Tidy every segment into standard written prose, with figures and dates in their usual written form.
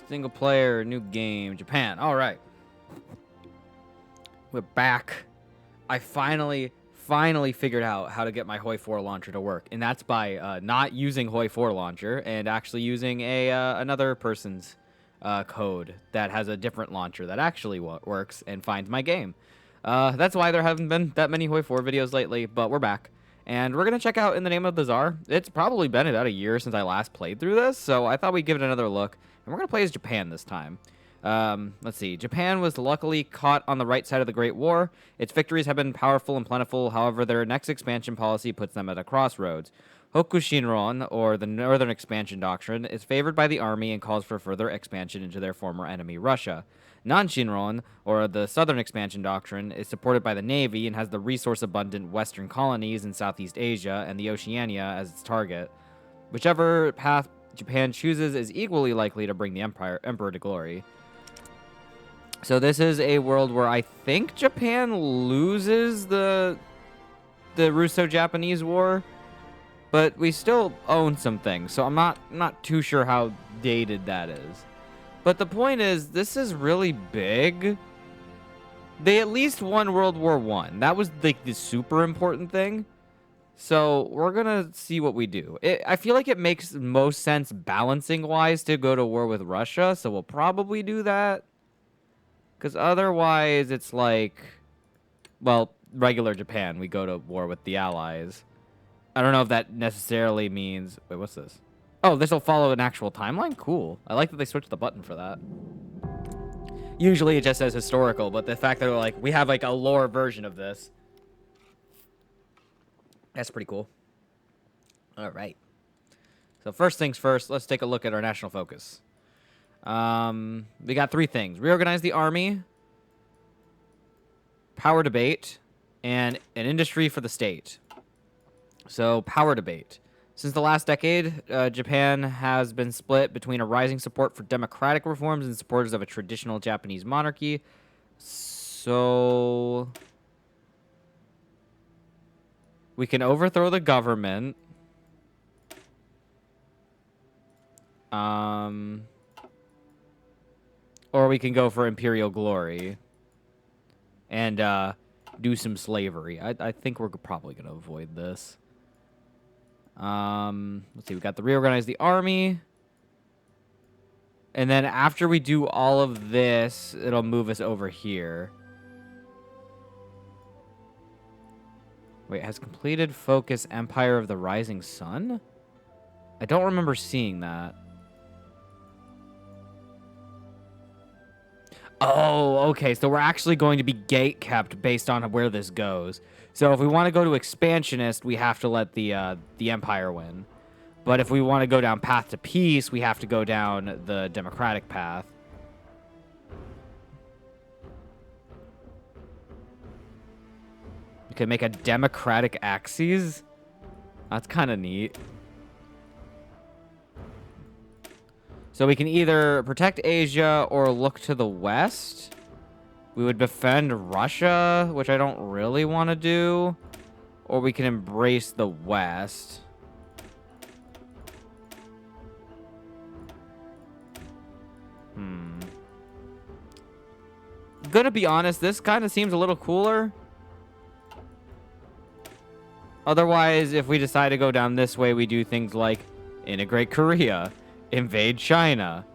Single player, new game, Japan. All right. We're back. I finally figured out how to get my HOI4 launcher to work. And that's by not using HOI4 launcher and actually using another person's code that has a different launcher that actually works and finds my game. That's why there haven't been that many HOI4 videos lately, but we're back. And we're going to check out In the Name of the Tsar. It's probably been about a year since I last played through this, so I thought we'd give it another look. And we're going to play as Japan this time. Let's see. Japan was luckily caught on the right side of the Great War. Its victories have been powerful and plentiful. However, their next expansion policy puts them at a crossroads. Hokushinron, or the Northern Expansion Doctrine, is favored by the army and calls for further expansion into their former enemy, Russia. Nanshinron, or the Southern Expansion Doctrine, is supported by the Navy and has the resource-abundant Western colonies in Southeast Asia and the Oceania as its target. Whichever path Japan chooses is equally likely to bring the Emperor to glory. So this is a world where I think Japan loses the Russo-Japanese War, but we still own some things, so I'm not too sure how dated that is. But the point is, this is really big. They at least won World War I. That was the super important thing. So we're going to see what we do. I feel like it makes most sense balancing-wise to go to war with Russia, so we'll probably do that. Because otherwise, it's like, well, regular Japan. We go to war with the Allies. I don't know if that necessarily means... Wait, what's this? Oh, this will follow an actual timeline? Cool. I like that they switched the button for that. Usually it just says historical, but the fact that they're like, we have like a lore version of this. That's pretty cool. All right. So first things first, let's take a look at our national focus. We got three things. Reorganize the army, power debate, and an industry for the state. So power debate. Since the last decade, Japan has been split between a rising support for democratic reforms and supporters of a traditional Japanese monarchy. So we can overthrow the government. Or we can go for imperial glory and do some slavery. I think we're probably going to avoid this. Let's see. We got the reorganize the army. And then after we do all of this, it'll move us over here. Wait, has completed focus Empire of the Rising Sun? I don't remember seeing that. Oh, okay. So we're actually going to be gate kept based on where this goes. So if we want to go to expansionist, we have to let the Empire win. But if we want to go down path to peace, we have to go down the democratic path. We could make a democratic axis. That's kind of neat. So we can either protect Asia or look to the west. We would defend Russia, which I don't really want to do. Or we can embrace the west. Gonna be honest, this kind of seems a little cooler. Otherwise, if we decide to go down this way, we do things like integrate Korea, invade China,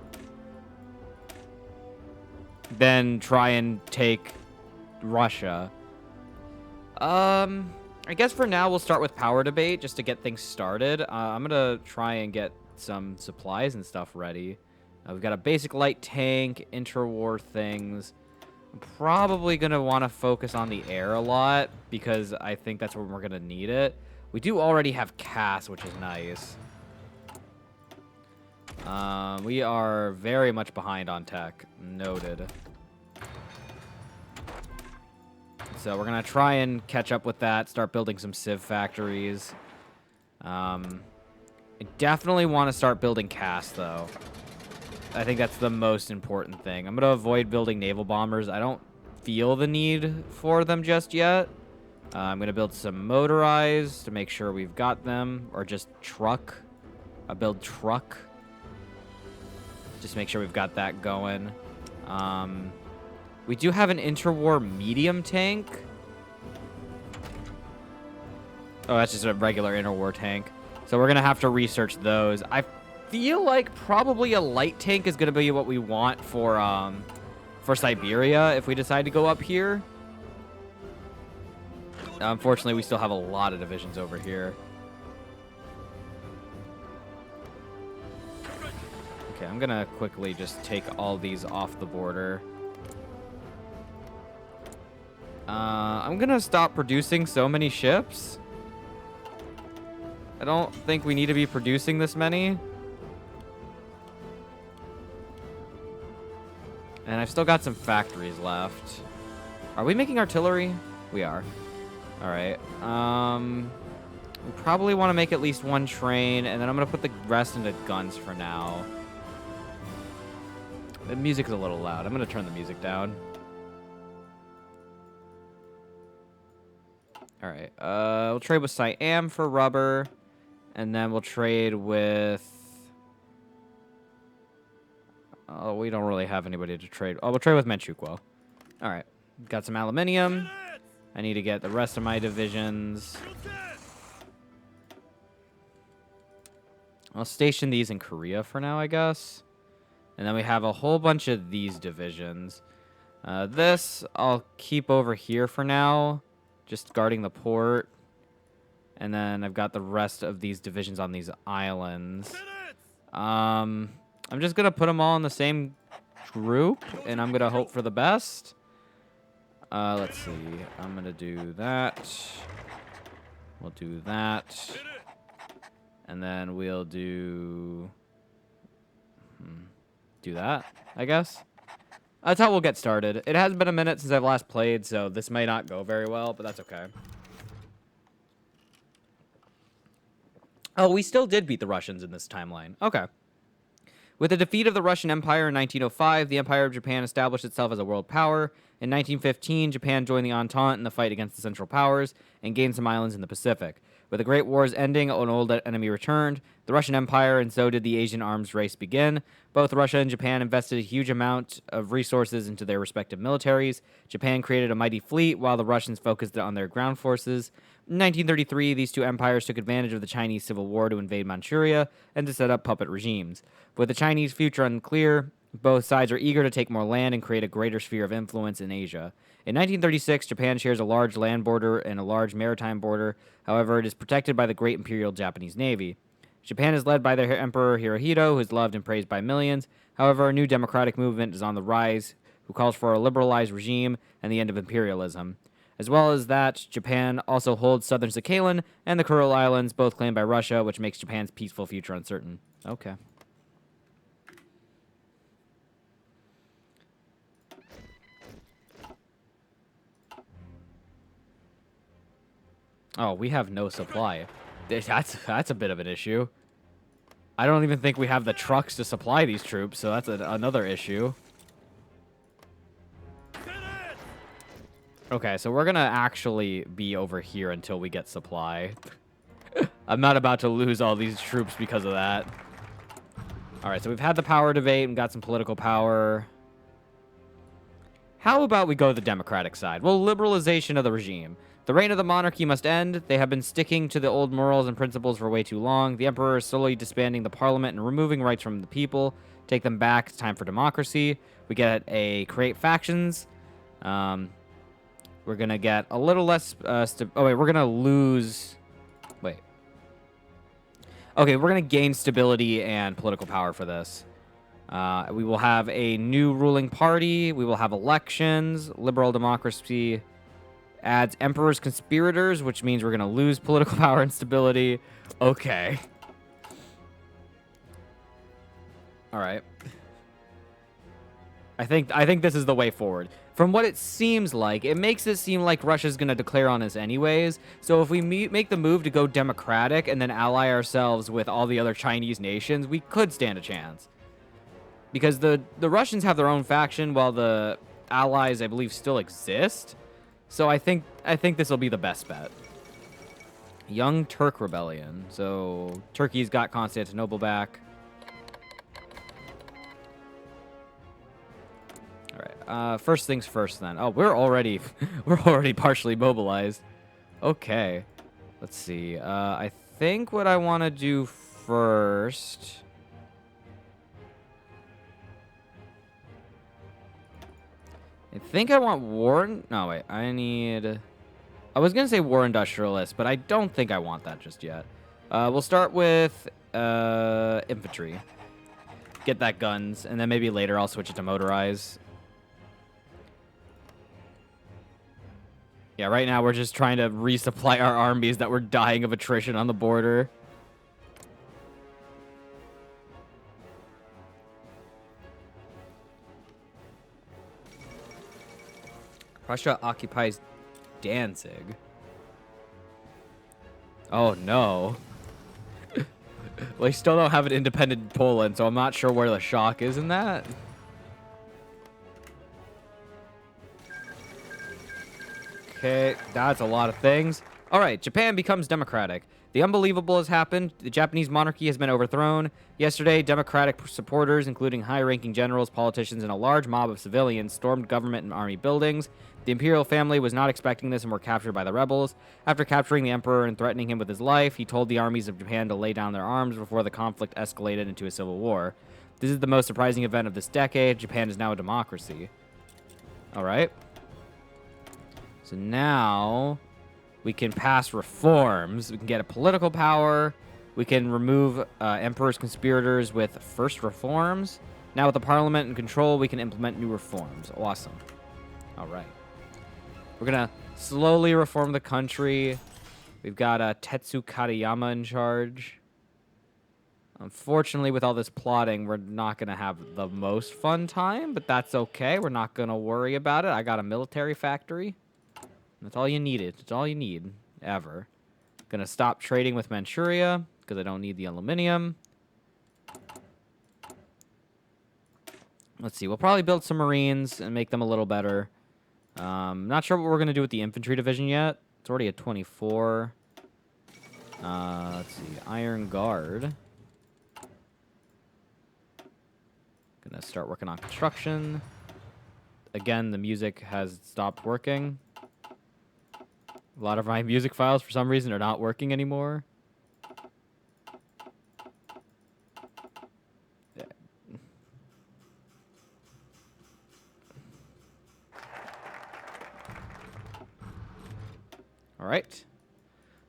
then try and take Russia. I guess for now we'll start with power debate just to get things started. I'm gonna try and get some supplies and stuff ready. We've got a basic light tank, interwar things. I'm probably gonna want to focus on the air a lot because I think that's where we're gonna need it. We do already have CAS, which is nice. We are very much behind on tech. Noted. So we're going to try and catch up with that, start building some Civ factories. I definitely want to start building CAS, though. I think that's the most important thing. I'm going to avoid building naval bombers. I don't feel the need for them just yet. I'm going to build some motorized to make sure we've got them, or just truck. I'll build truck. Just make sure we've got that going. We do have an interwar medium tank. Oh, that's just a regular interwar tank. So we're going to have to research those. I feel like probably a light tank is going to be what we want for Siberia if we decide to go up here. Unfortunately, we still have a lot of divisions over here. Okay, I'm going to quickly just take all these off the border. I'm going to stop producing so many ships. I don't think we need to be producing this many. And I've still got some factories left. Are we making artillery? We are. All right. We probably want to make at least one train, and then I'm going to put the rest into guns for now. The music's a little loud. I'm going to turn the music down. All right. We'll trade with Siam for rubber, and then we'll trade with... Oh, we don't really have anybody to trade. Oh, we'll trade with Manchukuo. All right. Got some aluminium. I need to get the rest of my divisions. I'll station these in Korea for now, I guess. And then we have a whole bunch of these divisions. This I'll keep over here for now, just guarding the port. And then I've got the rest of these divisions on these islands. I'm just going to put them all in the same group, and I'm going to hope for the best. Let's see. I'm going to do that. We'll do that. And then we'll do that, I guess. That's how we'll get started. It has been a minute since I've last played, so this may not go very well, but that's okay. Oh, we still did beat the Russians in this timeline. Okay. With the defeat of the Russian Empire in 1905, the Empire of Japan established itself as a world power. In 1915, Japan joined the Entente in the fight against the Central Powers and gained some islands in the Pacific. With the Great Wars ending, an old enemy returned. The Russian Empire, and so did the Asian arms race, begin. Both Russia and Japan invested a huge amount of resources into their respective militaries. Japan created a mighty fleet, while the Russians focused on their ground forces. In 1933, these two empires took advantage of the Chinese Civil War to invade Manchuria and to set up puppet regimes. With the Chinese future unclear, both sides are eager to take more land and create a greater sphere of influence in Asia. In 1936, Japan shares a large land border and a large maritime border. However, it is protected by the Great Imperial Japanese Navy. Japan is led by their Emperor Hirohito, who is loved and praised by millions. However, a new democratic movement is on the rise, who calls for a liberalized regime and the end of imperialism. As well as that, Japan also holds southern Sakhalin and the Kuril Islands, both claimed by Russia, which makes Japan's peaceful future uncertain. Okay. Oh, we have no supply. That's a bit of an issue. I don't even think we have the trucks to supply these troops, so that's another issue. Okay, so we're going to actually be over here until we get supply. I'm not about to lose all these troops because of that. All right, so we've had the power debate and got some political power. How about we go to the democratic side? Well, liberalization of the regime. The reign of the monarchy must end. They have been sticking to the old morals and principles for way too long. The emperor is slowly disbanding the parliament and removing rights from the people. Take them back. It's time for democracy. We get create factions. We're going to get a little less... we're going to lose... Wait. Okay, we're going to gain stability and political power for this. We will have a new ruling party. We will have elections. Liberal democracy adds emperor's conspirators, which means we're going to lose political power and stability. Okay. All right. I think this is the way forward. From what it seems like, it makes it seem like Russia's going to declare on us anyways. So if we make the move to go democratic and then ally ourselves with all the other Chinese nations, we could stand a chance. Because the Russians have their own faction while the allies, I believe, still exist. So I think this will be the best bet. Young Turk Rebellion. So Turkey's got Constantinople back. First things first, then. Oh, we're already we're already partially mobilized. Okay. Let's see. I think what I want to do first. I think I want war. No, wait. I need. I was gonna say war industrialist, but I don't think I want that just yet. We'll start with infantry. Get that guns, and then maybe later I'll switch it to motorize. Yeah, right now we're just trying to resupply our armies that were dying of attrition on the border. Prussia occupies Danzig. Oh, no. Well, I still don't have an independent Poland, so I'm not sure where the shock is in that. Okay, that's a lot of things. All right, Japan becomes democratic. The unbelievable has happened. The Japanese monarchy has been overthrown. Yesterday, democratic supporters, including high-ranking generals, politicians, and a large mob of civilians, stormed government and army buildings. The imperial family was not expecting this and were captured by the rebels. After capturing the emperor and threatening him with his life, he told the armies of Japan to lay down their arms before the conflict escalated into a civil war. This is the most surprising event of this decade. Japan is now a democracy. All right. So now we can pass reforms. We can get a political power. We can remove emperor's conspirators with first reforms. Now with the parliament in control, we can implement new reforms. Awesome. All right. We're going to slowly reform the country. We've got Tetsu Katayama in charge. Unfortunately, with all this plotting, we're not going to have the most fun time, but that's okay. We're not going to worry about it. I got a military factory. That's all you needed. That's all you need, ever. Gonna stop trading with Manchuria, because I don't need the aluminum. Let's see. We'll probably build some Marines and make them a little better. Not sure what we're gonna do with the infantry division yet. It's already at 24. Let's see. Iron Guard. Gonna start working on construction. Again, the music has stopped working. A lot of my music files, for some reason, are not working anymore. All right.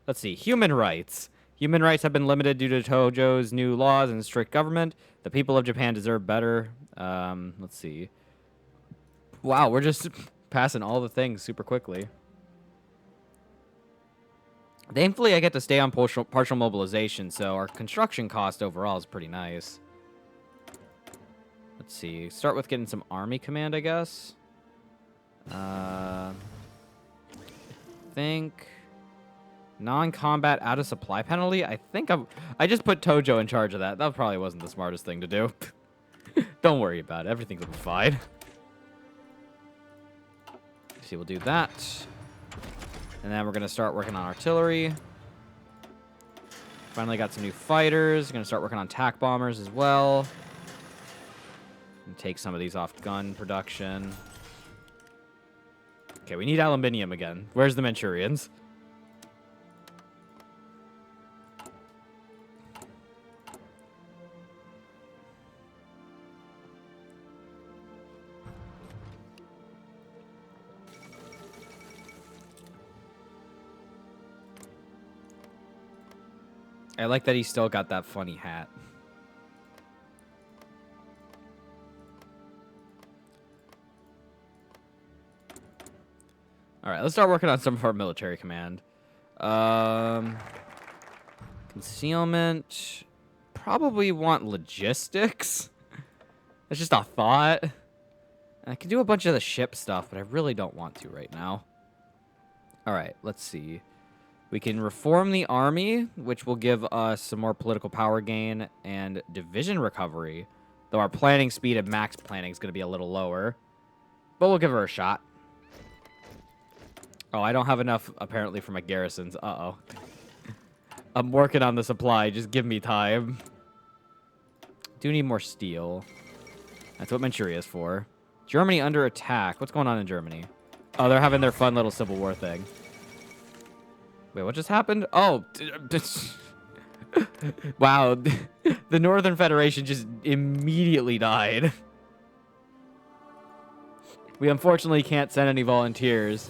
Let's see. Human rights. Human rights have been limited due to Tojo's new laws and strict government. The people of Japan deserve better. Let's see. Wow, we're just passing all the things super quickly. Thankfully, I get to stay on partial mobilization, so our construction cost overall is pretty nice. Let's see. Start with getting some army command, I guess. I think non-combat out of supply penalty. I think I just put Tojo in charge of that. That probably wasn't the smartest thing to do. Don't worry about it. Everything's gonna be fine. See, we'll do that. And then we're going to start working on artillery. Finally got some new fighters. Going to start working on tac bombers as well. And take some of these off gun production. Okay, we need aluminium again. Where's the Manchurians? I like that he still got that funny hat. All right, let's start working on some of our military command. Concealment. Probably want logistics. That's just a thought. And I can do a bunch of the ship stuff, but I really don't want to right now. All right, let's see. We can reform the army, which will give us some more political power gain and division recovery. Though our planning speed and max planning is going to be a little lower. But we'll give her a shot. Oh, I don't have enough, apparently, for my garrisons. Uh-oh. I'm working on the supply. Just give me time. Do need more steel. That's what Manchuria is for. Germany under attack. What's going on in Germany? Oh, they're having their fun little Civil War thing. Wait, what just happened? Oh, wow. The Northern Federation just immediately died. We unfortunately can't send any volunteers,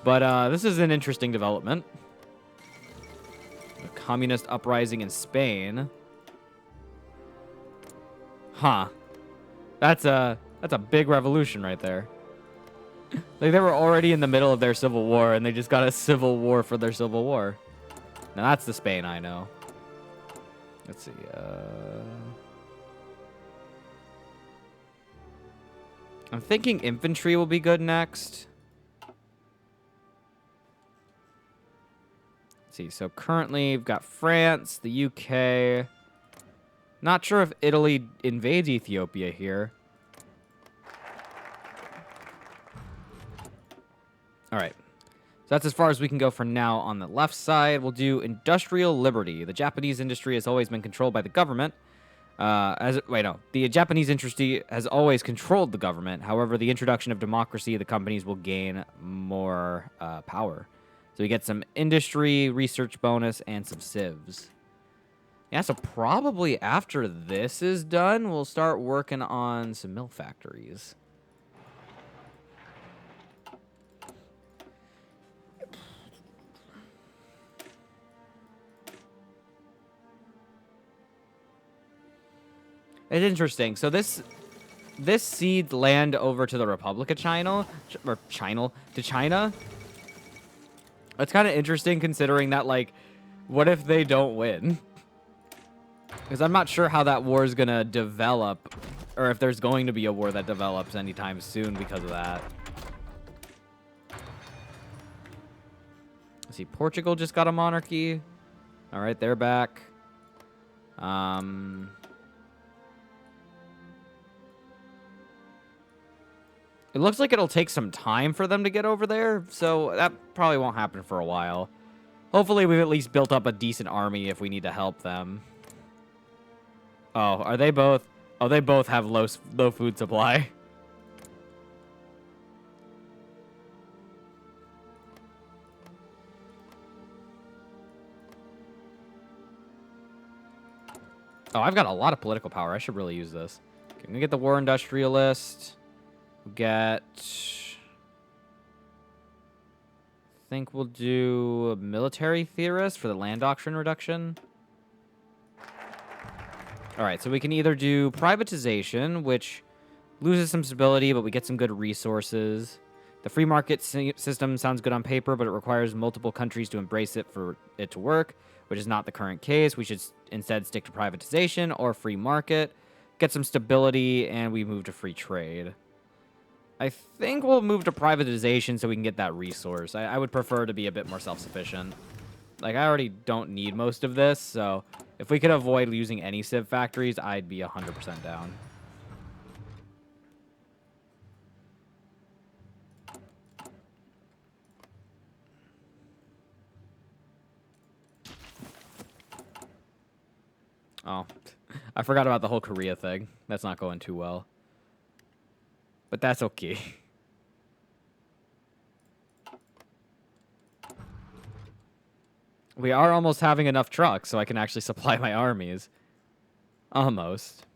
but this is an interesting development. A communist uprising in Spain. Huh. That's a big revolution right there. Like, they were already in the middle of their civil war, and they just got a civil war for their civil war. Now, that's the Spain I know. Let's see. I'm thinking infantry will be good next. Let's see. So, currently, we've got France, the UK. Not sure if Italy invades Ethiopia here. All right. So that's as far as we can go for now on the left side. We'll do industrial liberty. The Japanese industry has always been controlled by the government. The Japanese industry has always controlled the government. However, the introduction of democracy, the companies will gain more power. So we get some industry, research bonus, and some civs. Yeah, so probably after this is done, we'll start working on some mill factories. It's interesting. So this cedes land over to the Republic of China, to China. It's kind of interesting considering that, like, what if they don't win? Because I'm not sure how that war is going to develop, or if there's going to be a war that develops anytime soon because of that. Let's see, Portugal just got a monarchy. All right, they're back. It looks like it'll take some time for them to get over there, so that probably won't happen for a while. Hopefully, we've at least built up a decent army if we need to help them. Oh, are they both? Oh, they both have low food supply. Oh, I've got a lot of political power. I should really use this. Okay, I'm gonna get the war industrialist. I think we'll do a military theorist for the land doctrine reduction. All right, so we can either do privatization, which loses some stability, but we get some good resources. The free market system sounds good on paper, but it requires multiple countries to embrace it for it to work, which is not the current case. We should instead stick to privatization or free market, get some stability, and we move to free trade. I think we'll move to privatization so we can get that resource. I would prefer to be a bit more self-sufficient. Like, I already don't need most of this, so if we could avoid using any civ factories, I'd be 100% down. Oh, I forgot about the whole Korea thing. That's not going too well. But that's okay. We are almost having enough trucks, so I can actually supply my armies. Almost.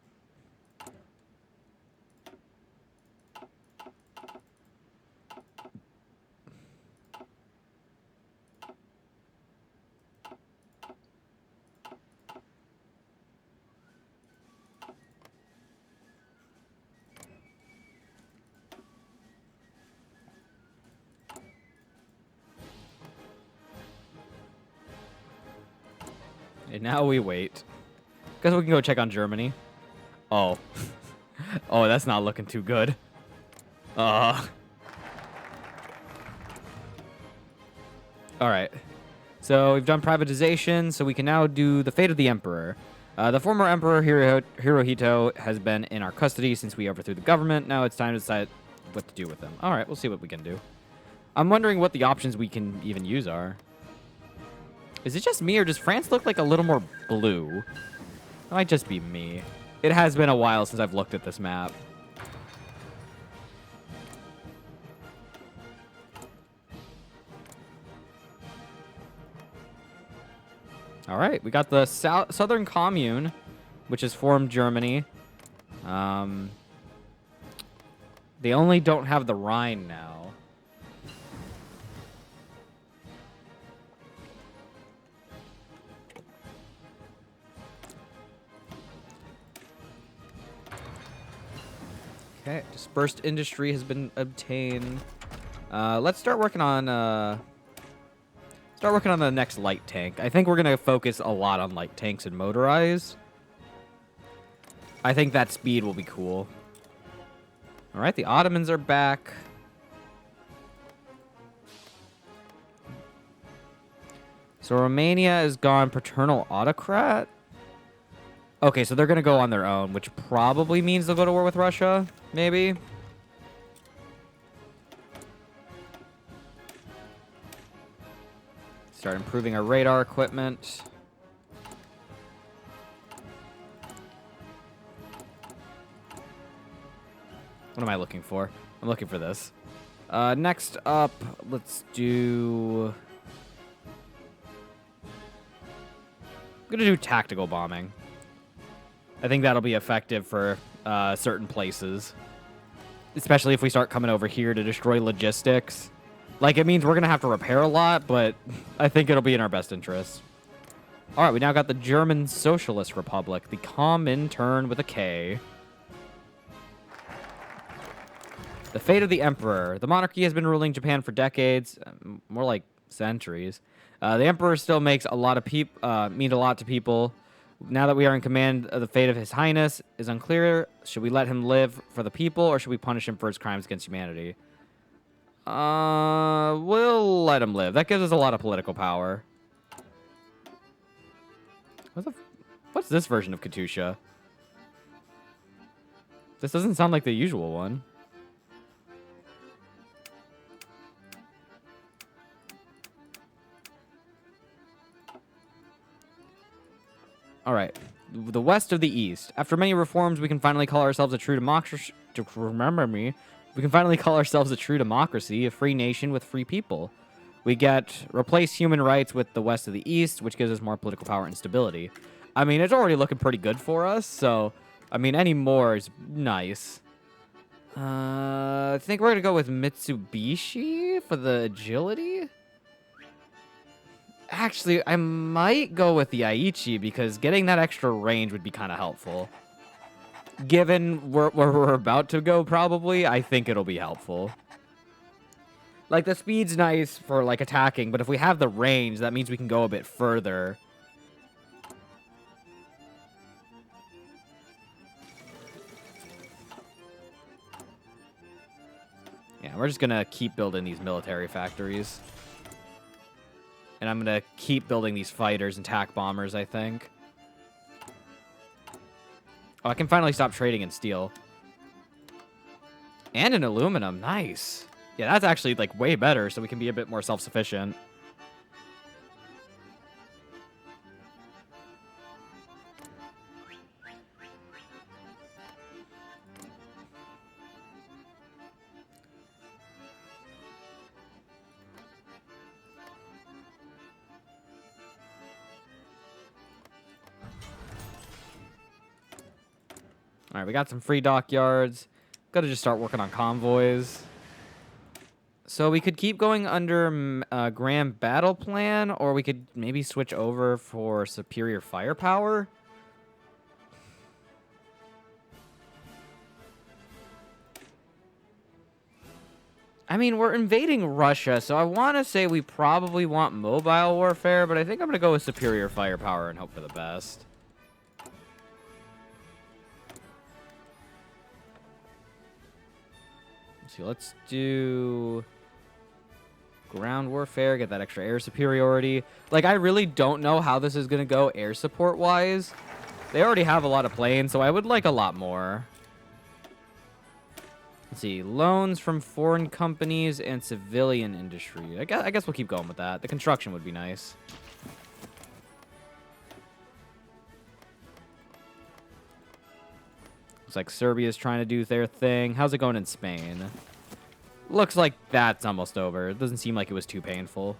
And now we wait. Guess we can go check on Germany. Oh. Oh, that's not looking too good. Alright. So we've done privatization, so we can now do the fate of the Emperor. The former Emperor Hirohito has been in our custody since we overthrew the government. Now it's time to decide what to do with him. Alright, we'll see what we can do. I'm wondering what the options we can even use are. Is it just me, or does France look like a little more blue? It might just be me. It has been a while since I've looked at this map. All right, we got the Southern Commune, which has formed Germany. They only don't have the Rhine now. Okay, dispersed industry has been obtained. Let's start working on the next light tank. I think we're gonna focus a lot on light tanks and motorized. I think that speed will be cool. All right, the Ottomans are back. So Romania has gone paternal autocrat. Okay, so they're going to go on their own, which probably means they'll go to war with Russia, maybe. Start improving our radar equipment. What am I looking for? I'm looking for this. Next up, let's do... I'm going to do tactical bombing. I think that'll be effective for certain places. Especially if we start coming over here to destroy logistics. Like, it means we're going to have to repair a lot, but I think it'll be in our best interest. All right, we now got the German Socialist Republic. The Comintern with a K. The fate of the Emperor. The monarchy has been ruling Japan for decades. More like centuries. The Emperor still makes a lot of mean a lot to people. Now that we are in command, the fate of His Highness is unclear. Should we let him live for the people, or should we punish him for his crimes against humanity? We'll let him live. That gives us a lot of political power. What's this version of Katusha? This doesn't sound like the usual one. All right, the west of the east. After many reforms, we can finally call ourselves a true democracy. We can finally call ourselves a true democracy, a free nation with free people. We replace human rights with the west of the east, which gives us more political power and stability. I mean, it's already looking pretty good for us, so, I mean, any more is nice. I think we're going to go with Mitsubishi for the agility. Actually, I might go with the Aichi because getting that extra range would be kind of helpful. Given where we're about to go, probably, I think it'll be helpful. Like, the speed's nice for, like, attacking, but if we have the range, that means we can go a bit further. Yeah, we're just gonna keep building these military factories. And I'm going to keep building these fighters and tac bombers, I think. Oh, I can finally stop trading in steel. And in aluminum. Nice. Yeah, that's actually, like, way better, so we can be a bit more self-sufficient. All right, we got some free dockyards. Got to just start working on convoys. So we could keep going under Grand Battle Plan, or we could maybe switch over for superior firepower. I mean, we're invading Russia, so I want to say we probably want mobile warfare, but I think I'm going to go with superior firepower and hope for the best. Let's do ground warfare, get that extra air superiority. Like, I really don't know how this is going to go air support-wise. They already have a lot of planes, so I would like a lot more. Let's see. Loans from foreign companies and civilian industry. I guess we'll keep going with that. The construction would be nice. Looks like Serbia's trying to do their thing. How's it going in Spain? Looks like that's almost over. It doesn't seem like it was too painful.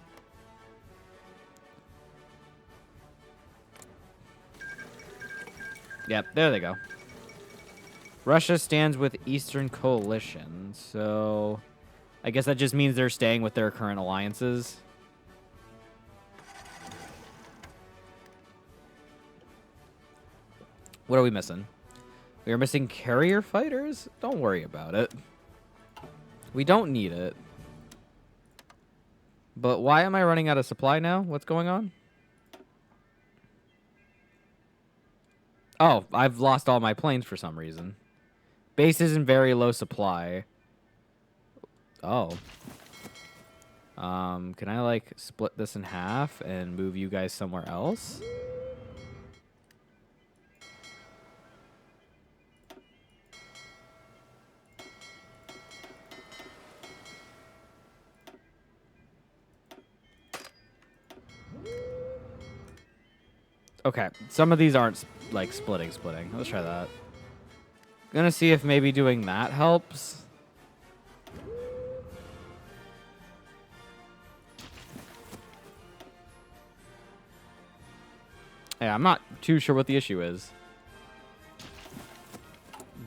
Yep, there they go. Russia stands with Eastern Coalition, so I guess that just means they're staying with their current alliances. What are we missing? We are missing carrier fighters? Don't worry about it. We don't need it. But why am I running out of supply now? What's going on? Oh, I've lost all my planes for some reason. Base is in very low supply. Oh. Can I, like, split this in half and move you guys somewhere else? Okay, some of these aren't, like, splitting. Let's try that. Gonna see if maybe doing that helps. Yeah, I'm not too sure what the issue is.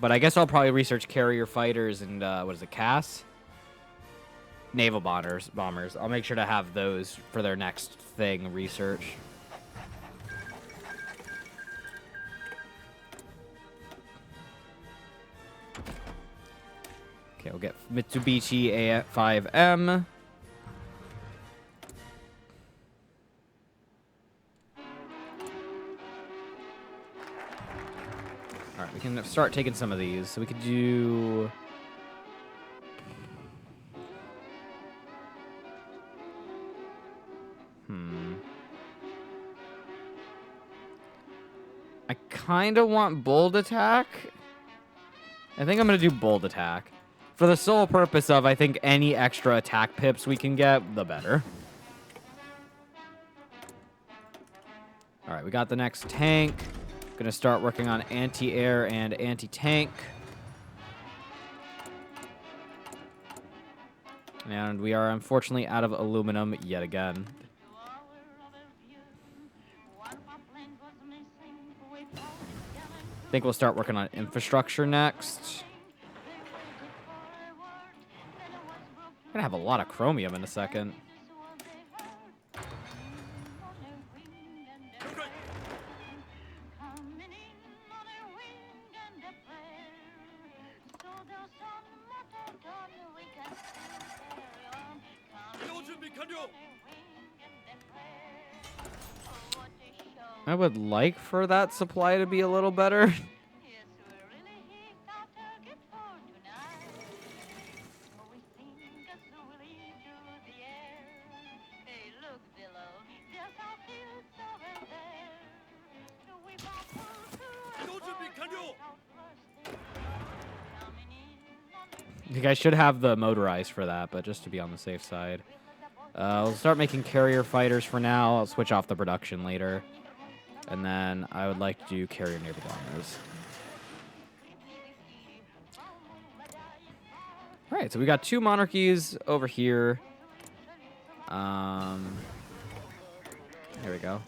But I guess I'll probably research carrier fighters and, what is it, CAS? Naval bombers. I'll make sure to have those for their next thing, research. Okay, we'll get Mitsubishi A5M. Alright, we can start taking some of these. So we could do... I kind of want bold attack. I think I'm going to do bold attack. For the sole purpose of, I think, any extra attack pips we can get, the better. Alright, we got the next tank. Gonna start working on anti-air and anti-tank. And we are unfortunately out of aluminum yet again. I think we'll start working on infrastructure next. I'm gonna have a lot of chromium in a second. I would like for that supply to be a little better. You guys should have the motorized for that, but just to be on the safe side. We'll start making carrier fighters for now. I'll switch off the production later. And then I would like to do carrier naval bombers. Alright, so we got two monarchies over here. Here we go.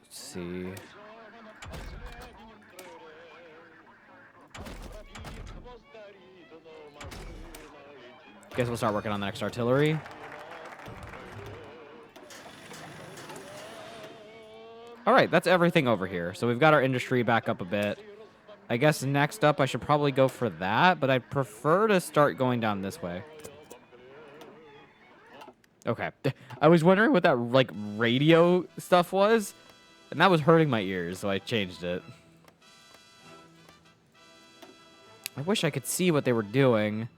Let's see. Guess we'll start working on the next artillery. Alright, that's everything over here. So we've got our industry back up a bit. I guess next up I should probably go for that, but I'd prefer to start going down this way. Okay. I was wondering what that, like, radio stuff was, and that was hurting my ears, so I changed it. I wish I could see what they were doing.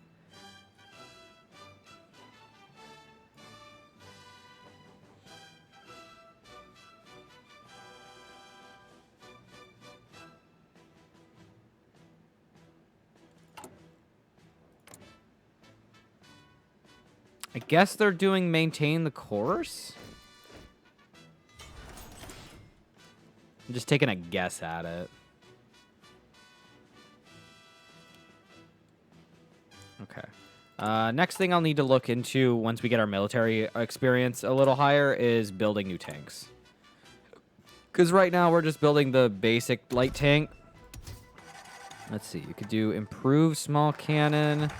I guess they're doing maintain the course? I'm just taking a guess at it. Okay. Next thing I'll need to look into once we get our military experience a little higher is building new tanks. Because right now we're just building the basic light tank. Let's see. You could do improved small cannon,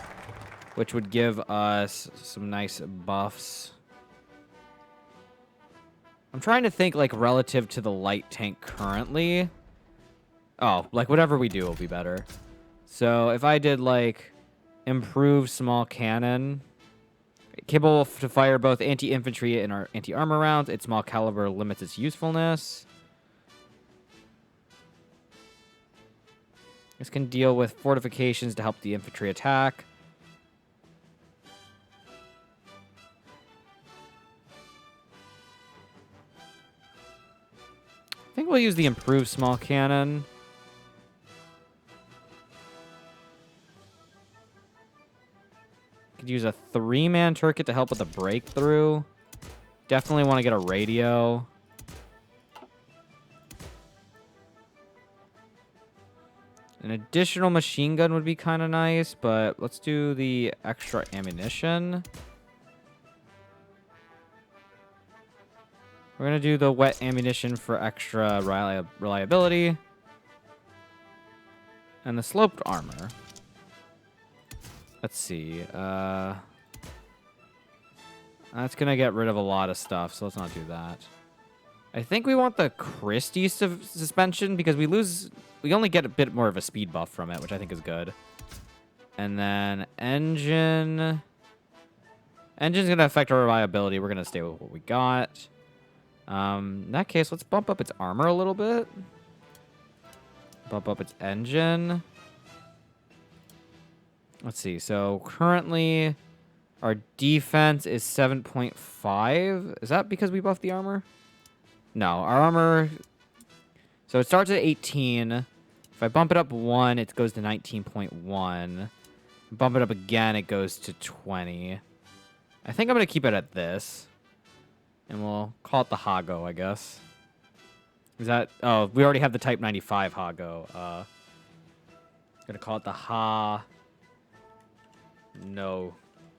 which would give us some nice buffs. I'm trying to think, like, relative to the light tank currently. Oh, like, whatever we do will be better. So, if I did, like, improved small cannon, capable to fire both anti-infantry and anti-armor rounds, its small caliber limits its usefulness. This can deal with fortifications to help the infantry attack. I think we'll use the improved small cannon. Could use a 3-man turret to help with the breakthrough. Definitely want to get a radio. An additional machine gun would be kind of nice, but let's do the extra ammunition. We're going to do the wet ammunition for extra reliability. And the sloped armor. Let's see. That's going to get rid of a lot of stuff, so let's not do that. I think we want the Christie suspension because we only get a bit more of a speed buff from it, which I think is good. And then engine. Engine's going to affect our reliability. We're going to stay with what we got. In that case, let's bump up its armor a little bit. Bump up its engine. Let's see. So currently, our defense is 7.5. Is that because we buffed the armor? No, our armor... So it starts at 18. If I bump it up 1, it goes to 19.1. Bump it up again, it goes to 20. I think I'm going to keep it at this. And we'll call it the Hago, I guess. Is that... Oh, we already have the Type 95 Hago. Going to call it the Ha... No.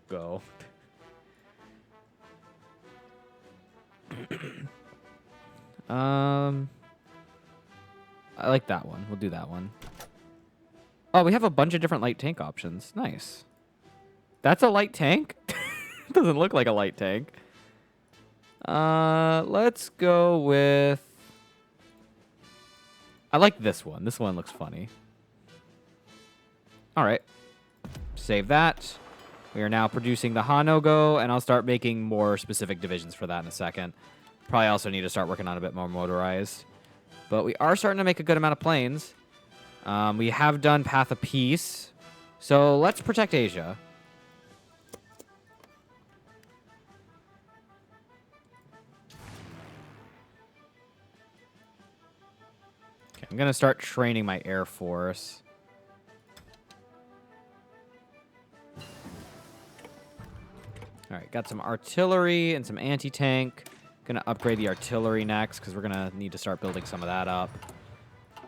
Go. I like that one. We'll do that one. Oh, we have a bunch of different light tank options. Nice. That's a light tank? Doesn't look like a light tank. Let's go with... I like this one. This one looks funny. All right. Save that. We are now producing the Hanogo, and I'll start making more specific divisions for that in a second. Probably also need to start working on a bit more motorized. But we are starting to make a good amount of planes. We have done Path of Peace. So let's protect Asia. Okay, I'm going to start training my Air Force. All right, got some artillery and some anti-tank. Gonna upgrade the artillery next because we're gonna need to start building some of that up.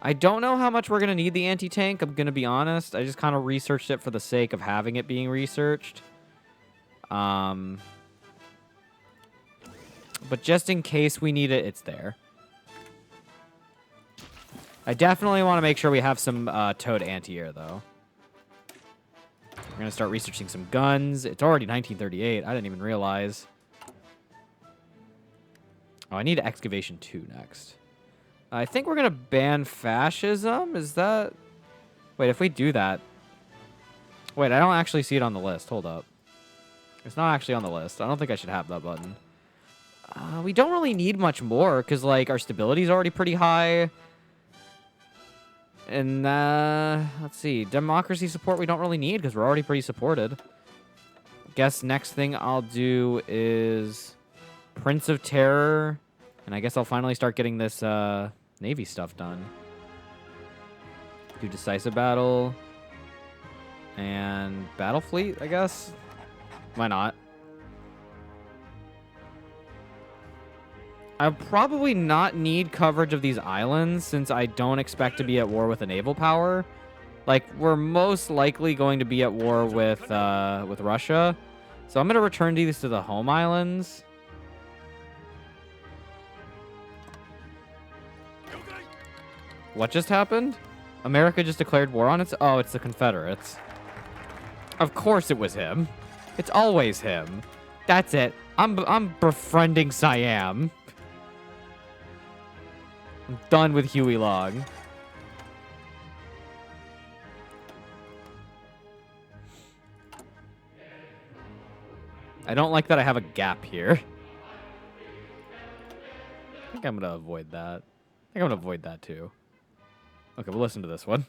I don't know how much we're gonna need the anti-tank, I'm gonna be honest. I just kind of researched it for the sake of having it being researched. But just in case we need it, it's there. I definitely want to make sure we have some towed anti-air, though. We're going to start researching some guns. It's already 1938. I didn't even realize. Oh, I need excavation 2 next. I think we're going to ban fascism. Is that... Wait, if we do that... Wait, I don't actually see it on the list. Hold up. It's not actually on the list. I don't think I should have that button. We don't really need much more because, like, our stability is already pretty high. And, let's see. Democracy support we don't really need because we're already pretty supported. Guess next thing I'll do is Prince of Terror. And I guess I'll finally start getting this, Navy stuff done. Do Decisive Battle. And Battle Fleet, I guess. Why not? I'll probably not need coverage of these islands since I don't expect to be at war with a naval power. Like, we're most likely going to be at war with Russia. So I'm going to return these to the home islands. What just happened? America just declared war on its... Oh, it's the Confederates. Of course it was him. It's always him. That's it. I'm befriending Siam. I'm done with Huey Long. I don't like that I have a gap here. I think I'm going to avoid that. I think I'm going to avoid that too. Okay, we'll listen to this one.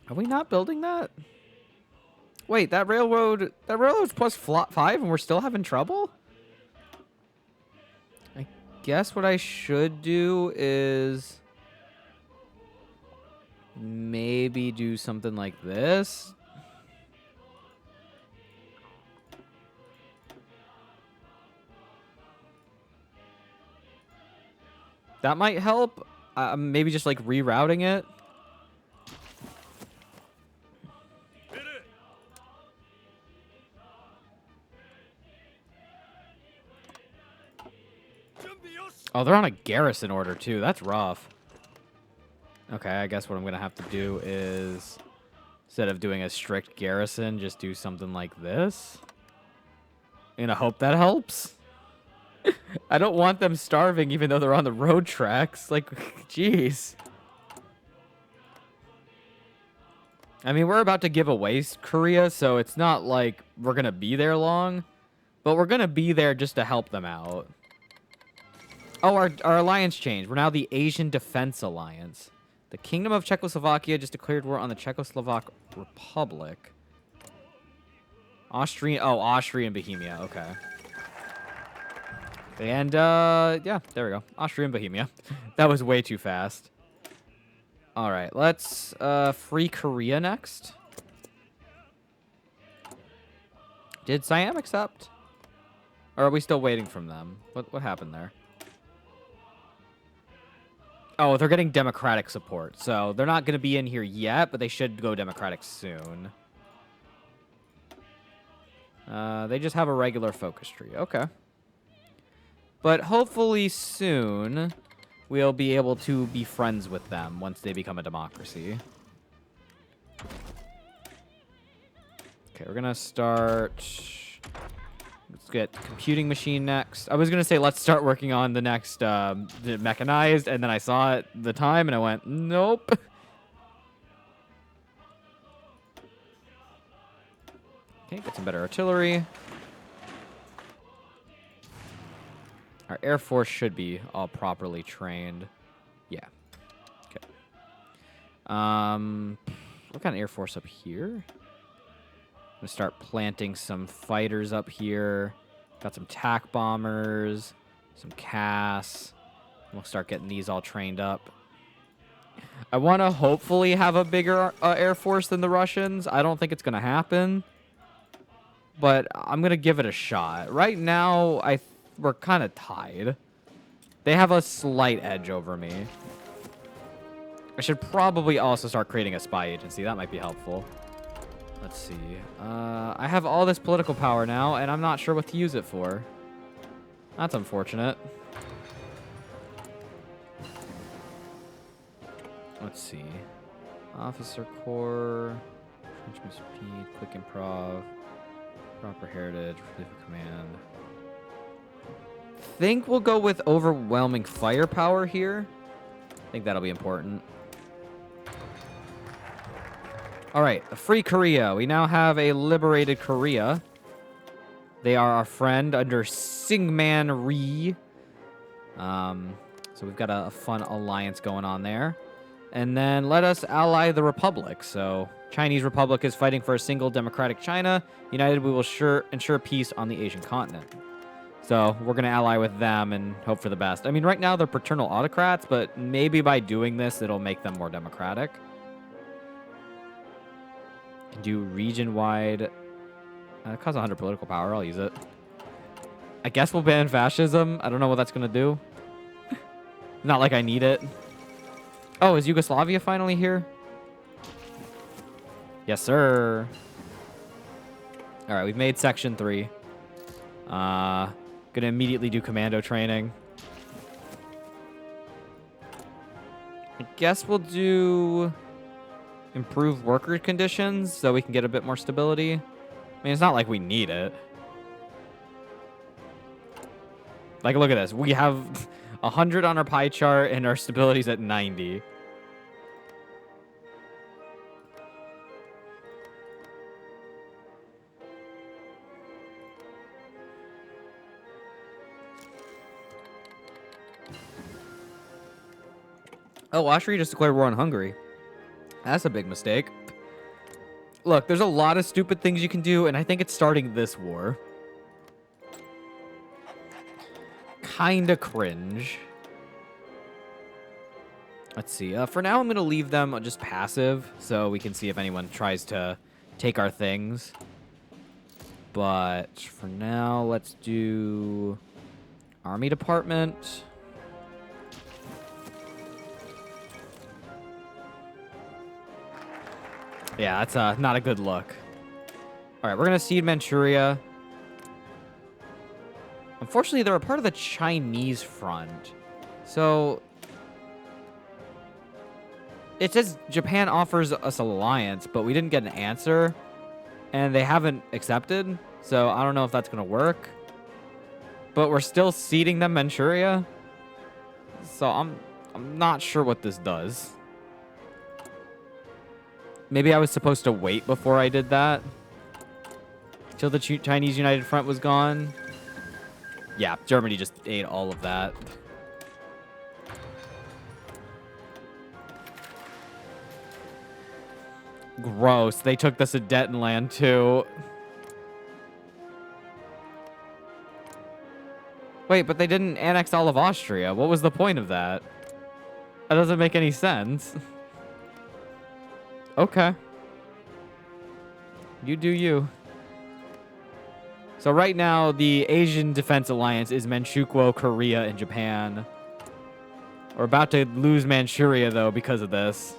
Are we not building that? Wait, that railroad's plus 5 and we're still having trouble? I guess what I should do is maybe do something like this. That might help. Maybe just like rerouting it. Oh, they're on a garrison order, too. That's rough. Okay, I guess what I'm going to have to do is, instead of doing a strict garrison, just do something like this. And I hope that helps. I don't want them starving even though they're on the road tracks. Like, jeez. I mean, we're about to give away Korea, so it's not like we're going to be there long. But we're going to be there just to help them out. Oh, our alliance changed. We're now the Asian Defense Alliance. The Kingdom of Czechoslovakia just declared war on the Czechoslovak Republic. Austria and Bohemia. Okay. And, yeah, there we go. Austria and Bohemia. That was way too fast. All right, let's free Korea next. Did Siam accept? Or are we still waiting from them? What happened there? Oh, they're getting democratic support. So they're not going to be in here yet, but they should go democratic soon. They just have a regular focus tree. Okay. But hopefully soon we'll be able to be friends with them once they become a democracy. Okay, we're going to start... Let's get computing machine next. I was going to say let's start working on the next the mechanized, and then I saw it the time, and I went, nope. Okay, get some better artillery. Our Air Force should be all properly trained. Yeah. Okay. What kind of Air Force up here? I'm gonna start planting some fighters up here. Got some TAC bombers, some CAS. We'll start getting these all trained up. I want to hopefully have a bigger Air Force than the Russians. I don't think it's going to happen. But I'm going to give it a shot. Right now, we're kind of tied. They have a slight edge over me. I should probably also start creating a spy agency. That might be helpful. Let's see. I have all this political power now, and I'm not sure what to use it for. That's unfortunate. Let's see. Officer Corps, Frenchman Speed, Quick Improv, Proper Heritage, Relief of Command. Think we'll go with overwhelming firepower here. I think that'll be important. All right, free Korea. We now have a liberated Korea. They are our friend under Syngman Rhee. So we've got a fun alliance going on there. And then let us ally the Republic. So Chinese Republic is fighting for a single democratic China. United, we will ensure peace on the Asian continent. So we're going to ally with them and hope for the best. I mean, right now they're paternal autocrats, but maybe by doing this, it'll make them more democratic. Can do region-wide. It costs 100 political power. I'll use it. I guess we'll ban fascism. I don't know what that's going to do. Not like I need it. Oh, is Yugoslavia finally here? Yes, sir. All right, we've made section 3. Gonna immediately do commando training. I guess we'll do improve worker conditions so we can get a bit more stability. I mean, it's not like we need it. Like, look at this. We have 100 on our pie chart, and our stability's at 90. Oh, Austria just declared war on Hungary. That's a big mistake. Look, there's a lot of stupid things you can do, and I think it's starting this war. Kinda cringe. Let's see. For now, I'm going to leave them just passive, so we can see if anyone tries to take our things. But for now, let's do Army Department. Yeah, that's not a good look. All right, we're going to cede Manchuria. Unfortunately, they're a part of the Chinese front. So it says Japan offers us alliance, but we didn't get an answer. And they haven't accepted. So I don't know if that's going to work. But we're still ceding them Manchuria. So I'm not sure what this does. Maybe I was supposed to wait before I did that. Till the Chinese United Front was gone. Yeah, Germany just ate all of that. Gross. They took the Sudetenland too. Wait, but they didn't annex all of Austria. What was the point of that? That doesn't make any sense. Okay. You do you. So right now, the Asian Defense Alliance is Manchukuo, Korea, and Japan. We're about to lose Manchuria, though, because of this.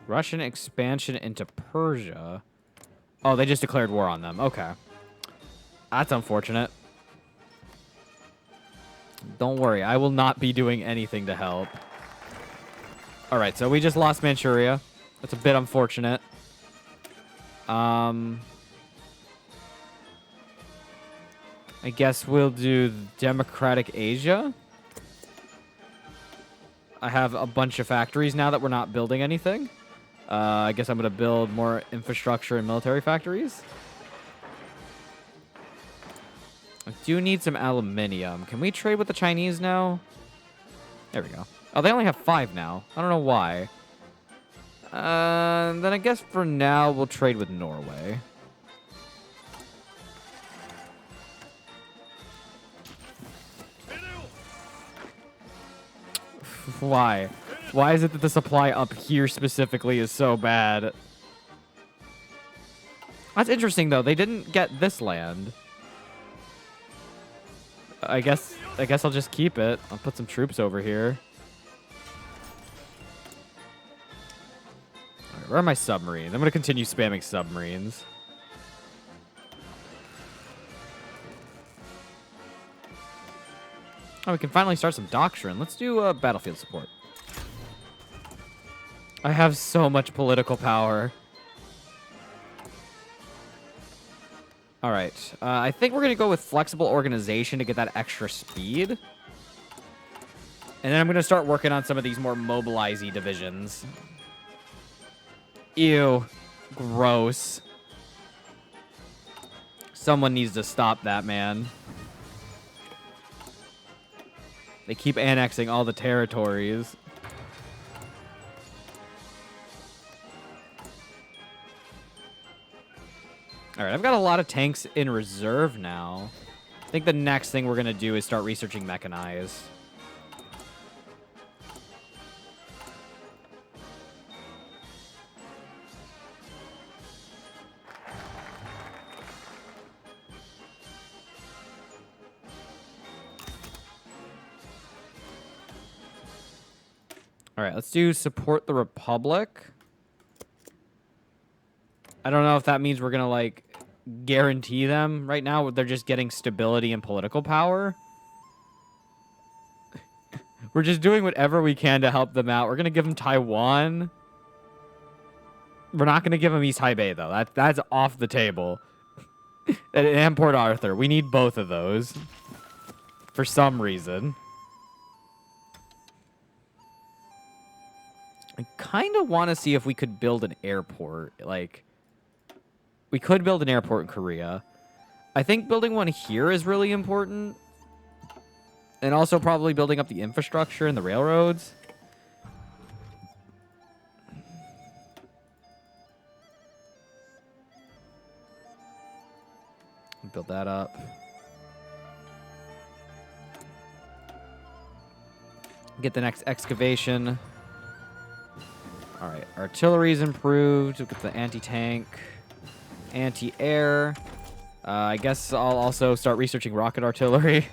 Russian expansion into Persia. Oh, they just declared war on them. Okay. That's unfortunate. Don't worry. I will not be doing anything to help. All right, so we just lost Manchuria. That's a bit unfortunate. I guess we'll do Democratic Asia. I have a bunch of factories now that we're not building anything. I guess I'm going to build more infrastructure and military factories. I do need some aluminium. Can we trade with the Chinese now? There we go. Oh, they only have 5 now. I don't know why. Then I guess for now we'll trade with Norway. Why? Why is it that the supply up here specifically is so bad? That's interesting, though. They didn't get this land. I guess I'll just keep it. I'll put some troops over here. All right, where are my submarines? I'm going to continue spamming submarines. Oh, we can finally start some doctrine. Let's do battlefield support. I have so much political power. All right. I think we're going to go with flexible organization to get that extra speed. And then I'm going to start working on some of these more mobilize-y divisions. Ew. Gross. Someone needs to stop that, man. They keep annexing all the territories. All right, I've got a lot of tanks in reserve now. I think the next thing we're going to do is start researching mechanized. All right, let's do support the Republic. I don't know if that means we're going to, like, guarantee them. Right now, they're just getting stability and political power. We're just doing whatever we can to help them out. We're going to give them Taiwan. We're not going to give them East Taipei, though. That's off the table. And Port Arthur. We need both of those. For some reason. I kind of want to see if we could build an airport. Like, we could build an airport in Korea. I think building one here is really important. And also probably building up the infrastructure and the railroads. Build that up. Get the next excavation. All right, artillery's improved. We'll get the anti-tank, anti-air. I guess I'll also start researching rocket artillery.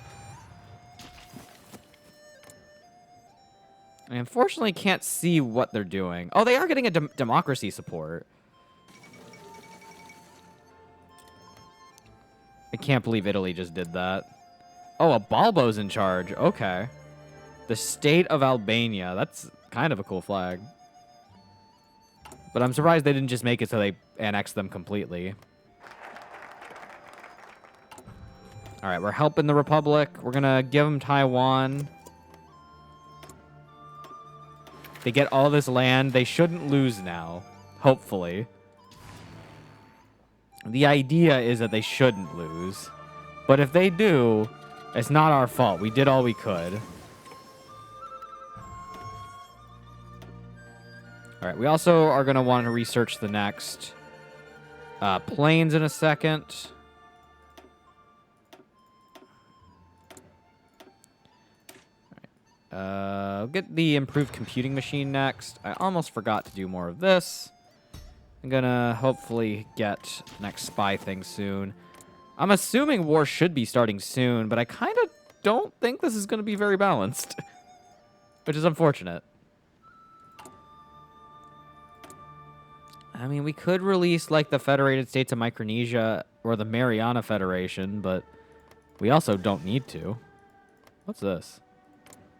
I unfortunately can't see what they're doing. Oh, they are getting a democracy support. I can't believe Italy just did that. Oh, a Balbo's in charge. Okay. The state of Albania. That's kind of a cool flag. But I'm surprised they didn't just make it so they annexed them completely. All right, we're helping the Republic. We're going to give them Taiwan. They get all this land. They shouldn't lose now, hopefully. The idea is that they shouldn't lose. But if they do, it's not our fault. We did all we could. All right, we also are going to want to research the next planes in a second. All right. I'll get the improved computing machine next. I almost forgot to do more of this. I'm going to hopefully get next spy thing soon. I'm assuming war should be starting soon, but I kind of don't think this is going to be very balanced, which is unfortunate. I mean, we could release, like, the Federated States of Micronesia or the Mariana Federation, but we also don't need to. What's this?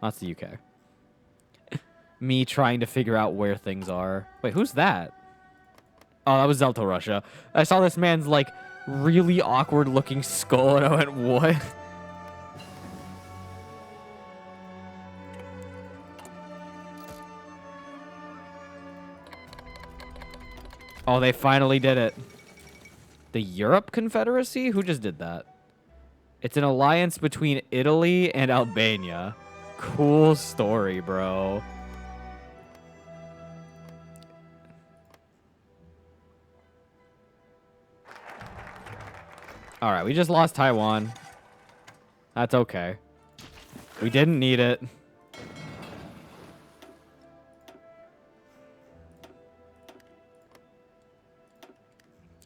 That's the UK. Me trying to figure out where things are. Wait, who's that? Oh, that was Zelto Russia. I saw this man's, like, really awkward-looking skull, and I went, what? Oh, they finally did it. The Europe Confederacy? Who just did that? It's an alliance between Italy and Albania. Cool story, bro. All right, we just lost Taiwan. That's okay. We didn't need it.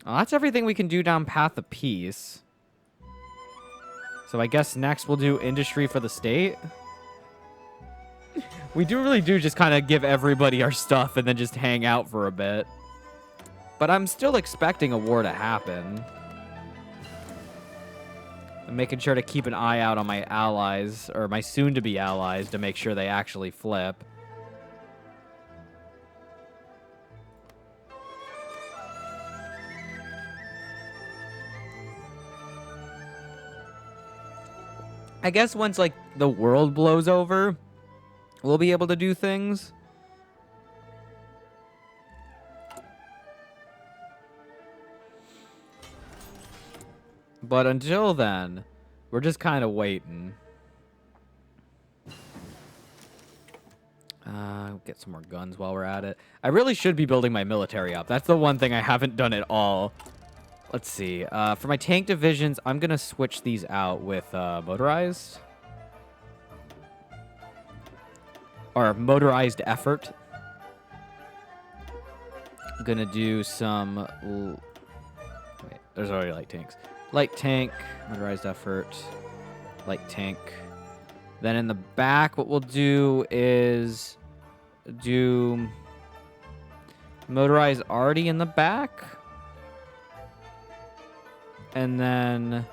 Well, that's everything we can do down Path of Peace. So I guess next we'll do industry for the state. We really do just kind of give everybody our stuff and then just hang out for a bit. But I'm still expecting a war to happen. I'm making sure to keep an eye out on my allies, or my soon-to-be allies, to make sure they actually flip. I guess once, like, the world blows over, we'll be able to do things. But until then, we're just kind of waiting. Get some more guns while we're at it. I really should be building my military up. That's the one thing I haven't done at all. Let's see. For my tank divisions, I'm going to switch these out with motorized. Or motorized effort. I'm going to do some... Wait, there's already light tanks. Light tank, motorized effort, light tank. Then in the back, what we'll do is do motorized arty in the back. And then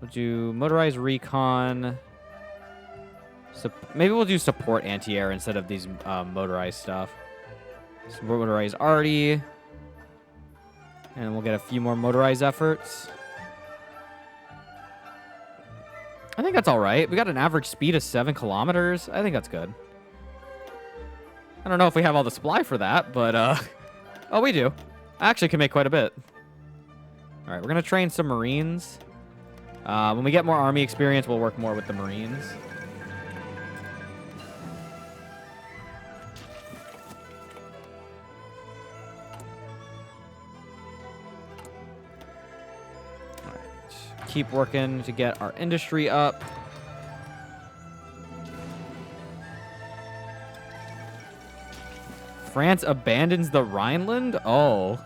we'll do motorized recon. Maybe we'll do support anti-air instead of these motorized stuff. Support motorized arty. And we'll get a few more motorized efforts. I think that's all right. We got an average speed of 7 kilometers. I think that's good. I don't know if we have all the supply for that, but, oh, we do. I actually can make quite a bit. All right, we're going to train some Marines. When we get more Army experience, we'll work more with the Marines. Keep working to get our industry up. France abandons the Rhineland? Oh,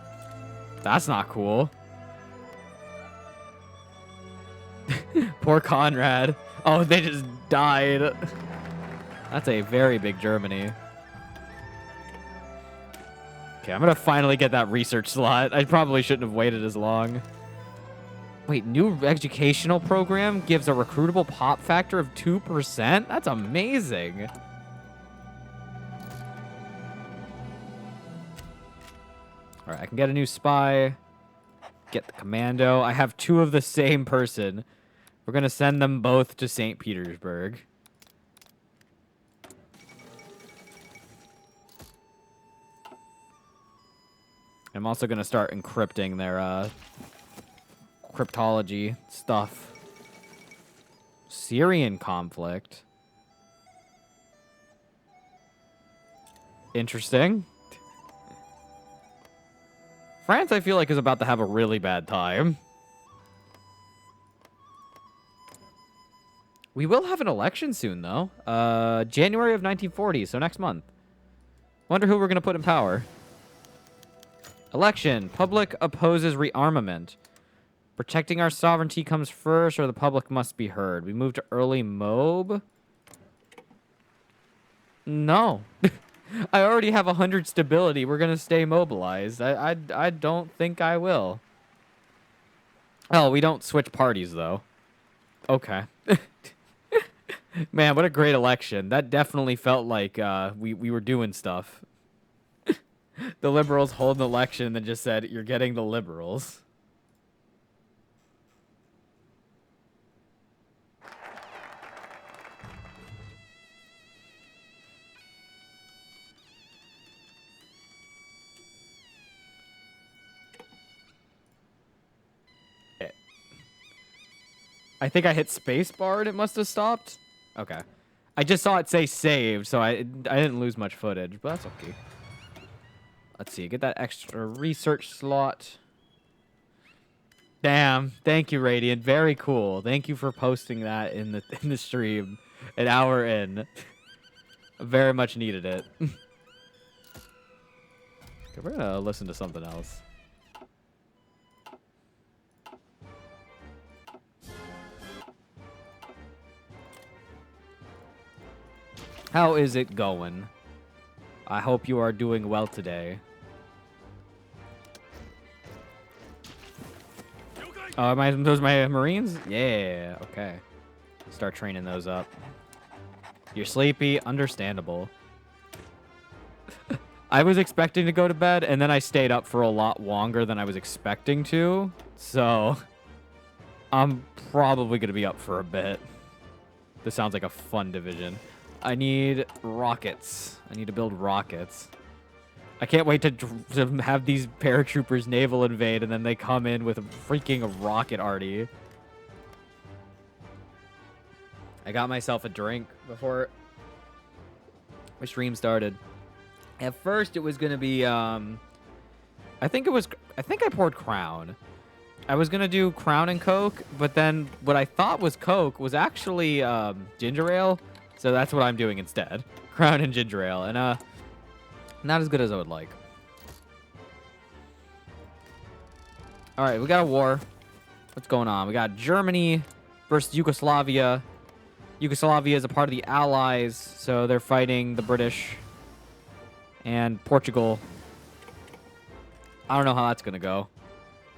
that's not cool. Poor Conrad. Oh, they just died. That's a very big Germany. Okay, I'm going to finally get that research slot. I probably shouldn't have waited as long. Wait, new educational program gives a recruitable pop factor of 2%? That's amazing. All right, I can get a new spy. Get the commando. I have 2 of the same person. We're going to send them both to St. Petersburg. I'm also going to start encrypting their cryptology stuff. Syrian conflict. Interesting. France, I feel like, is about to have a really bad time. We will have an election soon, though. January of 1940, so next month. Wonder who we're going to put in power. Election. Public opposes rearmament. Protecting our sovereignty comes first, or the public must be heard. We move to early mob. No. I already have 100 stability. We're going to stay mobilized. I don't think I will. Oh, we don't switch parties, though. Okay. Man, what a great election. That definitely felt like we were doing stuff. The Liberals hold an election and then just said, you're getting the Liberals. I think I hit spacebar and it must have stopped. Okay. I just saw it say saved, so I didn't lose much footage, but that's okay. Let's see. Get that extra research slot. Damn. Thank you, Radiant. Very cool. Thank you for posting that in the stream an hour in. Very much needed it. Okay, we're going to listen to something else. How is it going? I hope you are doing well today. Oh, those my Marines? Yeah, okay. Start training those up. You're sleepy? Understandable. I was expecting to go to bed, and then I stayed up for a lot longer than I was expecting to. So, I'm probably going to be up for a bit. This sounds like a fun division. I need rockets. I need to build rockets. I can't wait to have these paratroopers naval invade, and then they come in with a freaking rocket arty. I got myself a drink before my stream started. At first, it was gonna be I think I poured Crown. I was gonna do Crown and Coke, but then what I thought was Coke was actually ginger ale. So that's what I'm doing instead. Crown and ginger ale. And not as good as I would like. All right, we got a war. What's going on? We got Germany versus Yugoslavia. Yugoslavia is a part of the Allies, so they're fighting the British and Portugal. I don't know how that's going to go.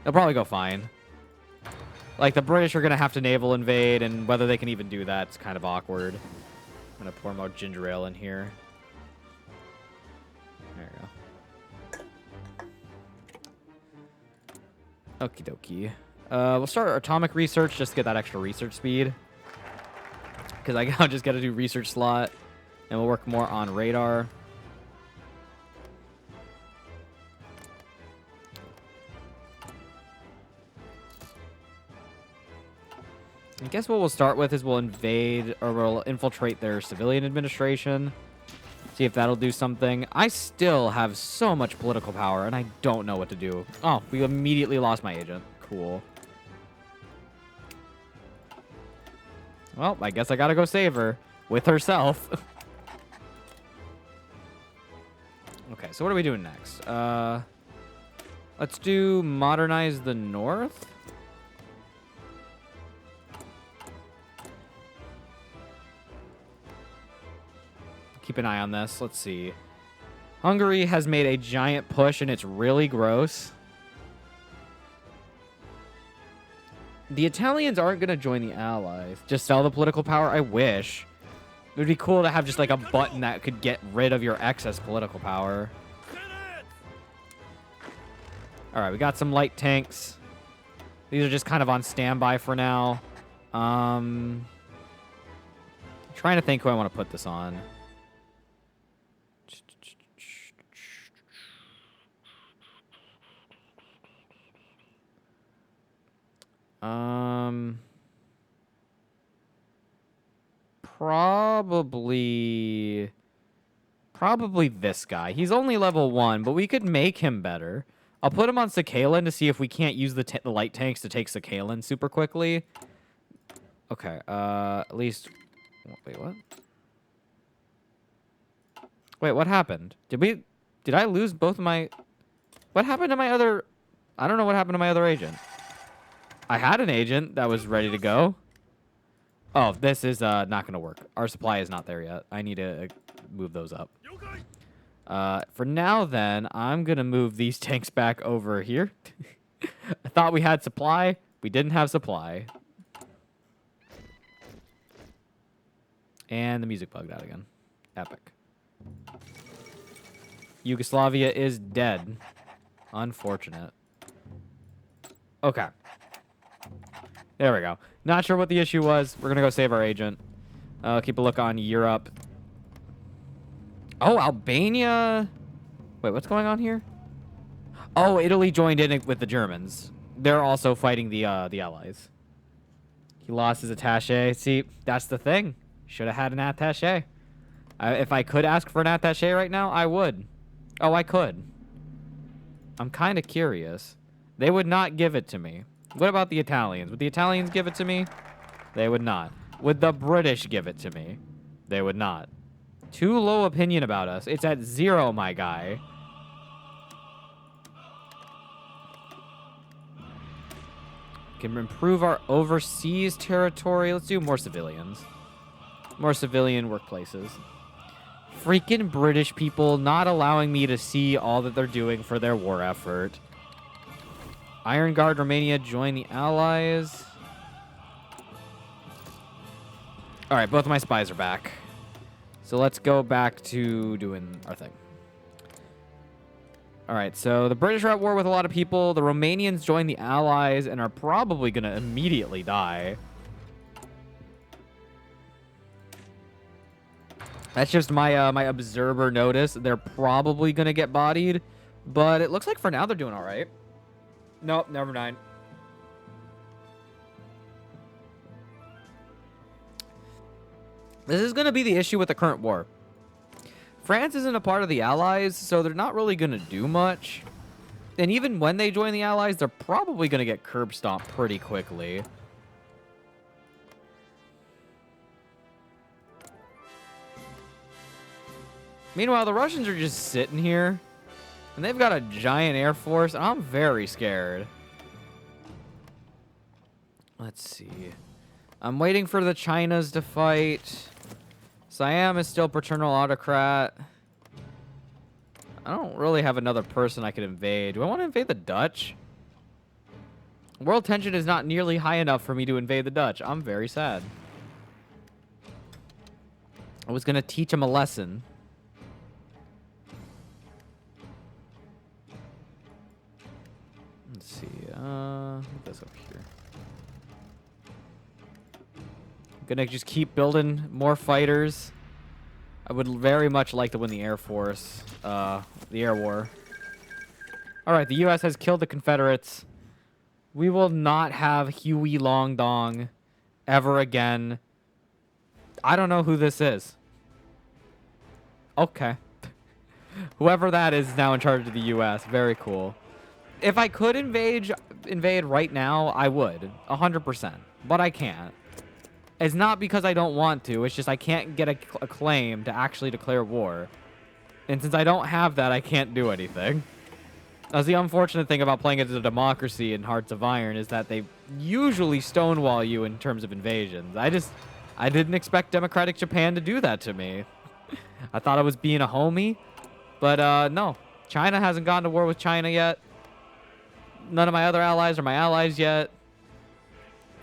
They'll probably go fine. Like, the British are going to have to naval invade, and whether they can even do that is kind of awkward. I'm going to pour more ginger ale in here. There you go. Okie dokie. We'll start our atomic research just to get that extra research speed. Because I just got to do research slot. And we'll work more on radar. I guess what we'll start with is we'll invade, or we'll infiltrate their civilian administration. See if that'll do something. I still have so much political power, and I don't know what to do. Oh, we immediately lost my agent. Cool. Well, I guess I gotta go save her. With herself. Okay, so what are we doing next? Let's do modernize the north. Keep an eye on this. Let's see. Hungary has made a giant push, and it's really gross. The Italians aren't going to join the Allies. Just sell the political power? I wish. It would be cool to have just like a button that could get rid of your excess political power. Alright, we got some light tanks. These are just kind of on standby for now. Trying to think who I want to put this on. Probably this guy. He's only level 1, but we could make him better. I'll put him on Sakhalin to see if we can't use the light tanks to take Sakhalin super quickly. Okay, at least... Wait, what? Wait, what happened? Did I lose both of my... What happened to my other... I don't know what happened to my other agent. I had an agent that was ready to go. Oh, this is not going to work. Our supply is not there yet. I need to move those up. For now, then, I'm going to move these tanks back over here. I thought we had supply. We didn't have supply. And the music bugged out again. Epic. Yugoslavia is dead. Unfortunate. Okay. There we go. Not sure what the issue was. We're going to go save our agent. Keep a look on Europe. Oh, Albania. Wait, what's going on here? Oh, Italy joined in with the Germans. They're also fighting the Allies. He lost his attaché. See, that's the thing. Should have had an attaché. If I could ask for an attaché right now, I would. Oh, I could. I'm kind of curious. They would not give it to me. What about the Italians? Would the Italians give it to me? They would not. Would the British give it to me? They would not. Too low opinion about us. It's at 0, my guy. Can improve our overseas territory. Let's do more civilians. More civilian workplaces. Freaking British people not allowing me to see all that they're doing for their war effort. Iron Guard Romania join the Allies. Alright, both of my spies are back. So let's go back to doing our thing. Alright, so the British are at war with a lot of people. The Romanians join the Allies and are probably going to immediately die. That's just my my observer notice. They're probably going to get bodied. But it looks like for now they're doing alright. Nope, never mind. This is going to be the issue with the current war. France isn't a part of the Allies, so they're not really going to do much. And even when they join the Allies, they're probably going to get curb stomped pretty quickly. Meanwhile, the Russians are just sitting here. And they've got a giant air force, and I'm very scared. Let's see. I'm waiting for the Chinas to fight. Siam is still paternal autocrat. I don't really have another person I could invade. Do I want to invade the Dutch? World tension is not nearly high enough for me to invade the Dutch. I'm very sad. I was going to teach them a lesson. Let's see. Put this up here. I'm going to just keep building more fighters. I would very much like to win the Air Force, the Air War. All right, the U.S. has killed the Confederates. We will not have Huey Long Dong ever again. I don't know who this is. Okay. Whoever that is now in charge of the U.S. Very cool. If I could invade right now, I would. 100%. But I can't. It's not because I don't want to. It's just I can't get a claim to actually declare war. And since I don't have that, I can't do anything. That's the unfortunate thing about playing it as a democracy in Hearts of Iron, is that they usually stonewall you in terms of invasions. I didn't expect democratic Japan to do that to me. I thought I was being a homie. But no. China hasn't gone to war with China yet. None of my other allies are my allies yet.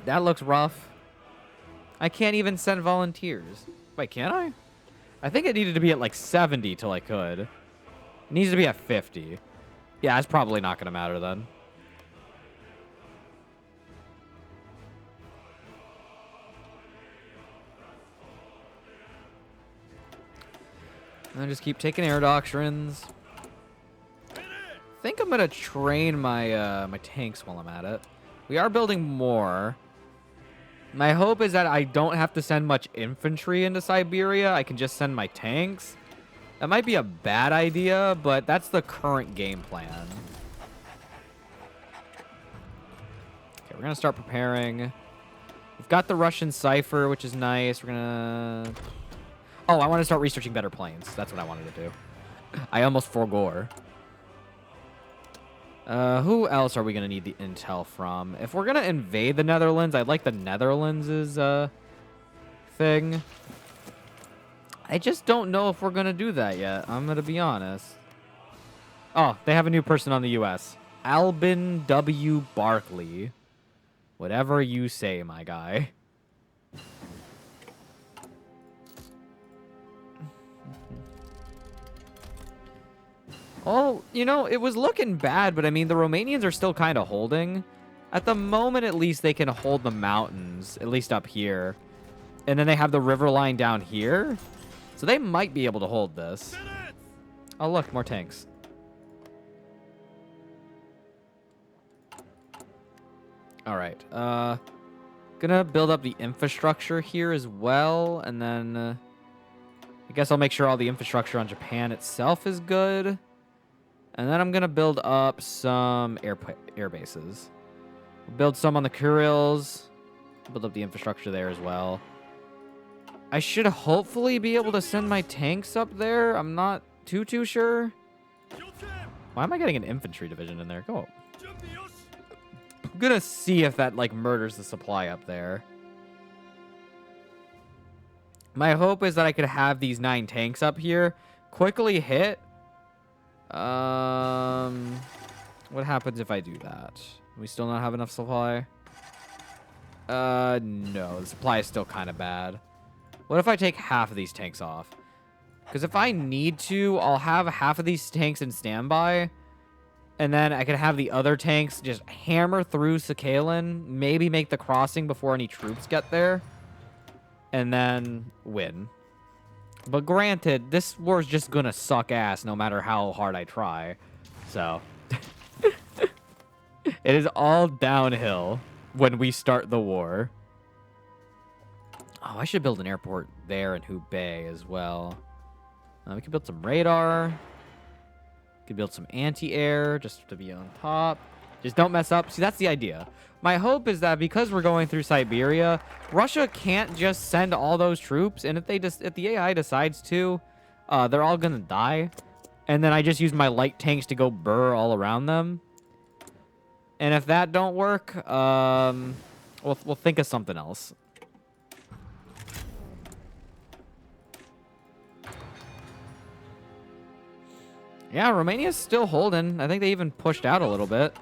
That looks rough. I can't even send volunteers. Wait, can I? I think it needed to be at like 70 till I could. It needs to be at 50. Yeah, it's probably not going to matter then. And I just keep taking air doctrines. I think I'm going to train my my tanks while I'm at it. We are building more. My hope is that I don't have to send much infantry into Siberia. I can just send my tanks. That might be a bad idea, but that's the current game plan. Okay, we're going to start preparing. We've got the Russian Cipher, which is nice. We're going to... Oh, I want to start researching better planes. That's what I wanted to do. I almost forgore. Who else are we going to need the intel from? If we're going to invade the Netherlands, I'd like the Netherlands' thing. I just don't know if we're going to do that yet. I'm going to be honest. Oh, they have a new person on the U.S. Albin W. Barkley. Whatever you say, my guy. Oh, you know, it was looking bad, but I mean, the Romanians are still kind of holding. At the moment, at least, they can hold the mountains, at least up here. And then they have the river line down here. So they might be able to hold this. Oh, look, more tanks. All right. Gonna build up the infrastructure here as well. And then I guess I'll make sure all the infrastructure on Japan itself is good. And then I'm going to build up some air bases. We'll build some on the Kurils. Build up the infrastructure there as well. I should hopefully be able to send my tanks up there. I'm not too sure. Why am I getting an infantry division in there? Go. I'm going to see if that, like, murders the supply up there. My hope is that I could have these 9 tanks up here quickly hit. What happens if I do that? We still not have enough supply? No, the supply is still kind of bad. What if I take half of these tanks off? Because if I need to, I'll have half of these tanks in standby. And then I could have the other tanks just hammer through Sakhalin, maybe make the crossing before any troops get there, and then win. But granted, this war's just gonna suck ass no matter how hard I try. So, it is all downhill when we start the war. Oh, I should build an airport there in Hubei as well. We could build some radar. Could build some anti-air just to be on top. Just don't mess up. See, that's the idea. My hope is that because we're going through Siberia, Russia can't just send all those troops, and if the AI decides to, they're all gonna die. And then I just use my light tanks to go burr all around them. And if that don't work, we'll think of something else. Yeah, Romania's still holding. I think they even pushed out a little bit.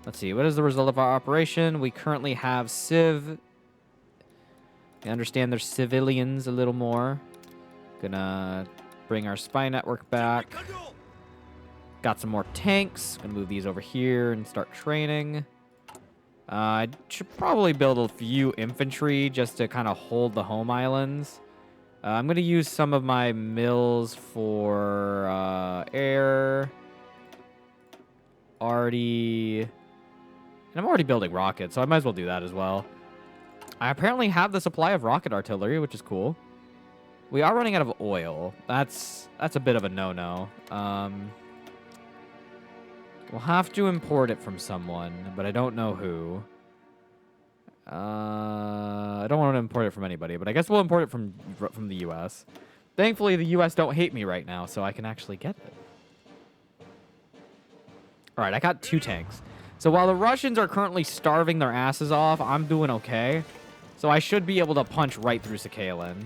Let's see. What is the result of our operation? We currently have Civ. I understand there's civilians a little more. Gonna bring our spy network back. Got some more tanks. Gonna move these over here and start training. I should probably build a few infantry just to kind of hold the home islands. I'm gonna use some of my mills for air. And I'm already building rockets, so I might as well do that as well. I apparently have the supply of rocket artillery, which is cool. We are running out of oil. That's a bit of a no-no. We'll have to import it from someone, but I don't know who. I don't want to import it from anybody, but I guess we'll import it from the U.S. Thankfully, the U.S. don't hate me right now, so I can actually get it. All right, I got 2 tanks. So while the Russians are currently starving their asses off, I'm doing okay. So I should be able to punch right through Sakhalin.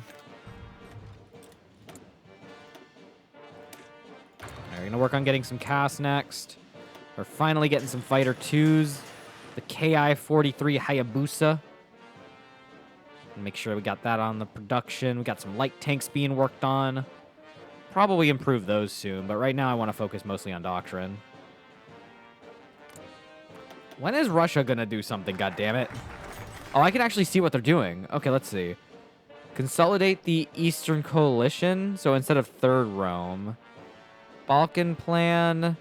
We're going to work on getting some CAS next. We're finally getting some Fighter 2s. The HOI4 Hayabusa. Make sure we got that on the production. We got some light tanks being worked on. Probably improve those soon, but right now I want to focus mostly on doctrine. When is Russia going to do something, goddammit? Oh, I can actually see what they're doing. Okay, let's see. Consolidate the Eastern Coalition. So instead of Third Rome. Balkan Plan.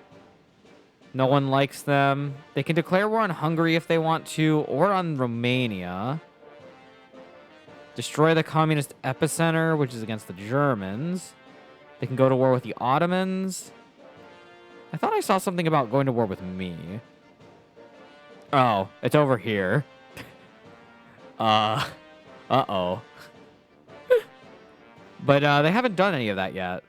No one likes them. They can declare war on Hungary if they want to, or on Romania. Destroy the communist epicenter, which is against the Germans. They can go to war with the Ottomans. I thought I saw something about going to war with me. Oh, it's over here. Uh-oh. But they haven't done any of that yet.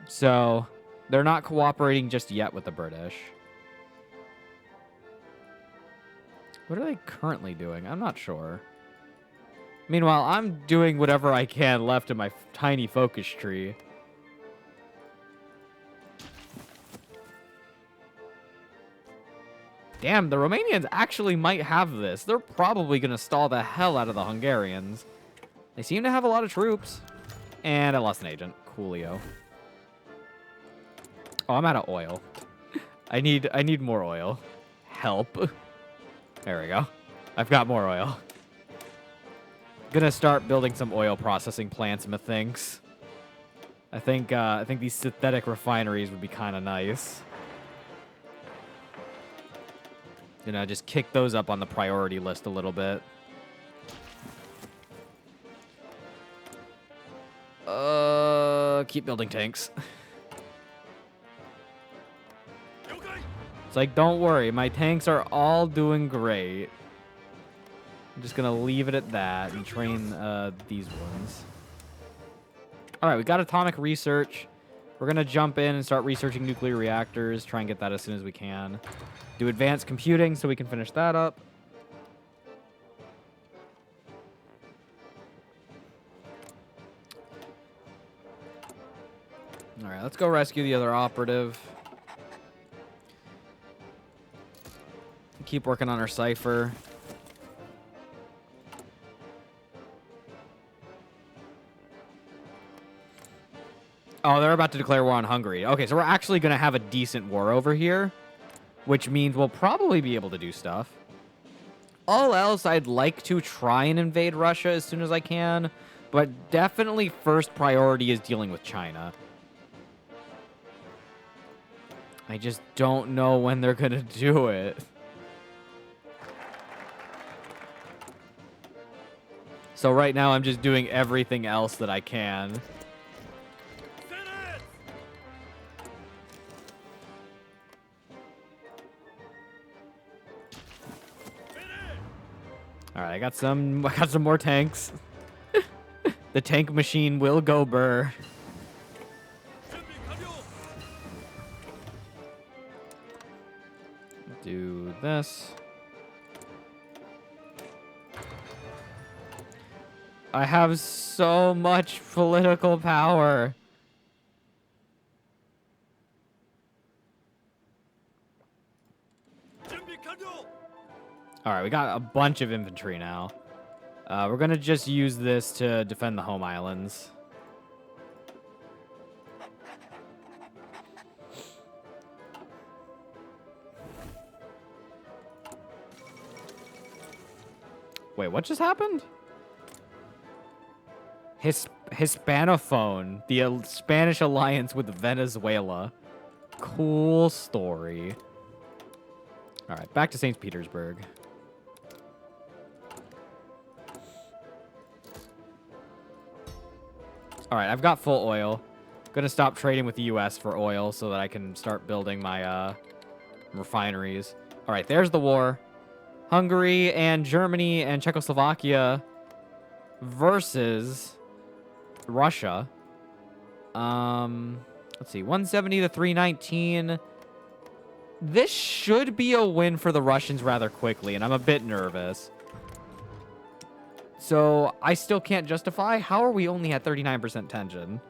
So they're not cooperating just yet with the British. What are they currently doing? I'm not sure. Meanwhile, I'm doing whatever I can left in my tiny focus tree. Damn, the Romanians actually might have this. They're probably going to stall the hell out of the Hungarians. They seem to have a lot of troops. And I lost an agent. Coolio. Oh, I'm out of oil. I need more oil. Help. There we go. I've got more oil. Gonna start building some oil processing plants, methinks. I think these synthetic refineries would be kind of nice. Gonna just kick those up on the priority list a little bit. Keep building tanks. It's like, don't worry, my tanks are all doing great. I'm just gonna leave it at that and train these ones. All right, we got atomic research. We're gonna jump in and start researching nuclear reactors. Try and get that as soon as we can. Do advanced computing so we can finish that up. All right, let's go rescue the other operative. Keep working on our cipher. Oh, they're about to declare war on Hungary. Okay, so we're actually going to have a decent war over here, which means we'll probably be able to do stuff. All else, I'd like to try and invade Russia as soon as I can, but definitely first priority is dealing with China. I just don't know when they're going to do it. So right now, I'm just doing everything else that I can. All right, I got some more tanks. The tank machine will go burr. Do this. I have so much political power. All right, we got a bunch of infantry now. We're going to just use this to defend the home islands. Wait, what just happened? Hispanophone, the Spanish alliance with Venezuela. Cool story. All right, back to St. Petersburg. All right, I've got full oil. Gonna stop trading with the U.S. for oil so that I can start building my refineries. All right, there's the war. Hungary and Germany and Czechoslovakia versus Russia. Let's see, 170 to 319. This should be a win for the Russians rather quickly, and I'm a bit nervous. So I still can't justify. How are we only at 39% tension?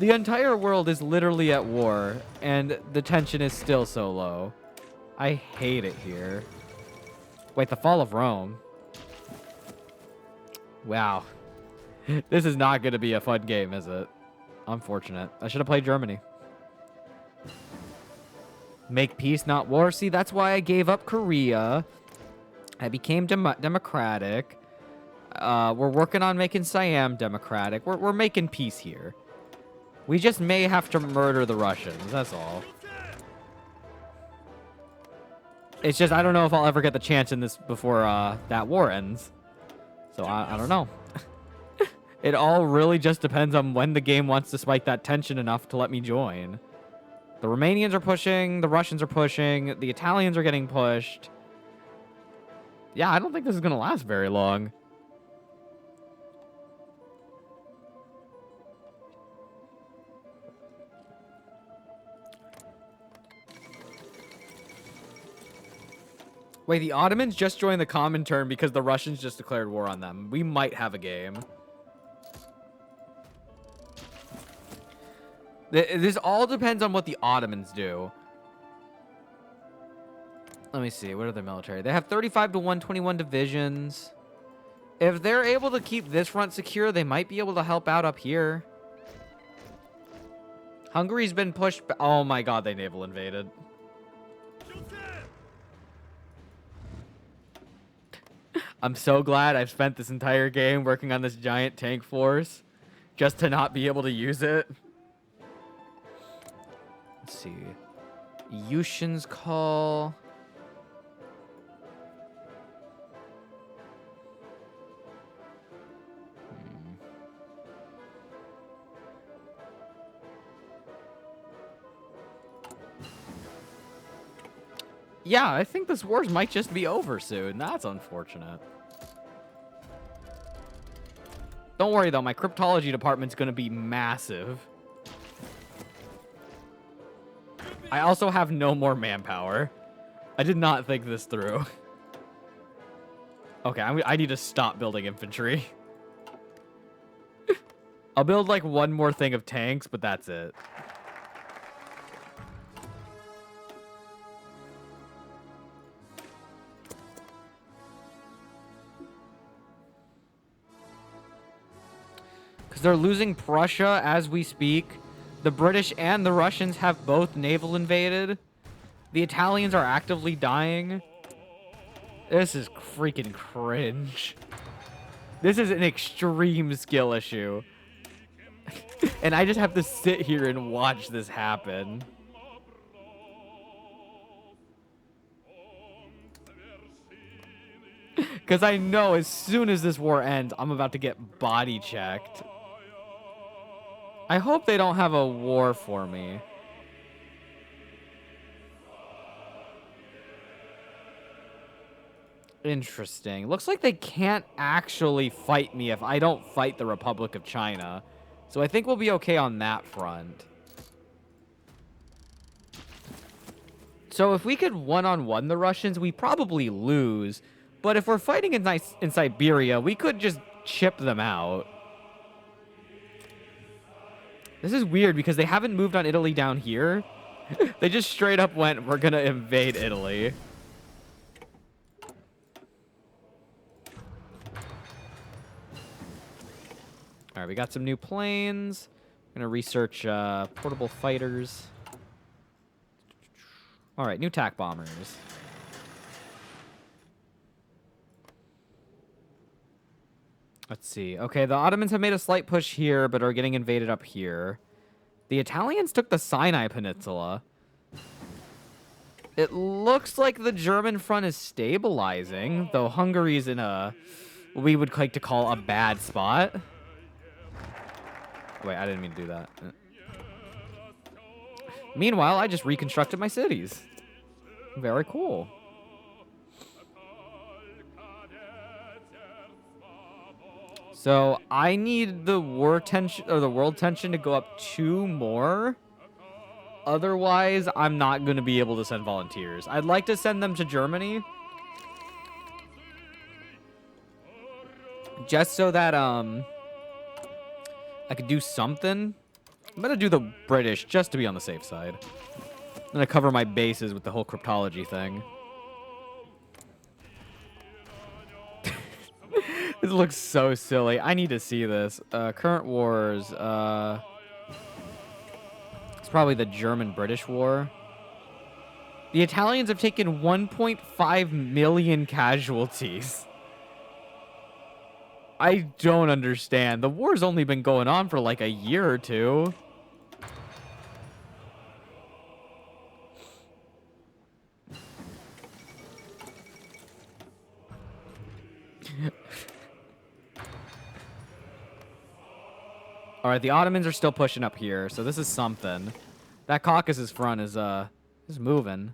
The entire world is literally at war, and the tension is still so low. I hate it here. Wait, the fall of Rome. Wow. This is not going to be a fun game, is it? Unfortunate. I should have played Germany. Make peace, not war. See, that's why I gave up Korea. I became democratic. We're working on making Siam democratic. We're making peace here. We just may have to murder the Russians. That's all. It's just, I don't know if I'll ever get the chance in this before that war ends. So I don't know. It all really just depends on when the game wants to spike that tension enough to let me join. The Romanians are pushing. The Russians are pushing. The Italians are getting pushed. Yeah, I don't think this is going to last very long. Wait, the Ottomans just joined the Comintern because the Russians just declared war on them. We might have a game. This all depends on what the Ottomans do. Let me see. What are their military? They have 35 to 121 divisions. If they're able to keep this front secure, they might be able to help out up here. Hungary's been pushed. Oh my god, they naval invaded. I'm so glad I've spent this entire game working on this giant tank force just to not be able to use it. Let's see. Yushin's call. Yeah, I think this war might just be over soon. That's unfortunate. Don't worry, though. My cryptology department's going to be massive. I also have no more manpower. I did not think this through. Okay, I need to stop building infantry. I'll build, like, one more thing of tanks, but that's it. They're losing Prussia as we speak. The British and the Russians have both naval invaded. The Italians are actively dying. This is freaking cringe. This is an extreme skill issue. And I just have to sit here and watch this happen. Because I know as soon as this war ends, I'm about to get body checked. I hope they don't have a war for me. Interesting. Looks like they can't actually fight me if I don't fight the Republic of China. So I think we'll be okay on that front. So if we could one-on-one the Russians, we probably lose. But if we're fighting in Siberia, we could just chip them out. This is weird because they haven't moved on Italy down here. They just straight up went, we're going to invade Italy. All right, we got some new planes. I'm gonna research portable fighters. All right, new TAC bombers. Let's see. Okay, the Ottomans have made a slight push here, but are getting invaded up here. The Italians took the Sinai Peninsula. It looks like the German front is stabilizing, though Hungary's in a, what we would like to call a bad spot. Wait, I didn't mean to do that. Meanwhile, I just reconstructed my cities. Very cool. So I need the war tension or the world tension to go up 2 more. Otherwise, I'm not going to be able to send volunteers. I'd like to send them to Germany. Just so that I could do something. I'm going to do the British just to be on the safe side. I'm going to cover my bases with the whole cryptology thing. This looks so silly. I need to see this. Current wars. It's probably the German-British war. The Italians have taken 1.5 million casualties. I don't understand. The war's only been going on for like a year or two. All right, the Ottomans are still pushing up here, so this is something. That Caucasus front is moving.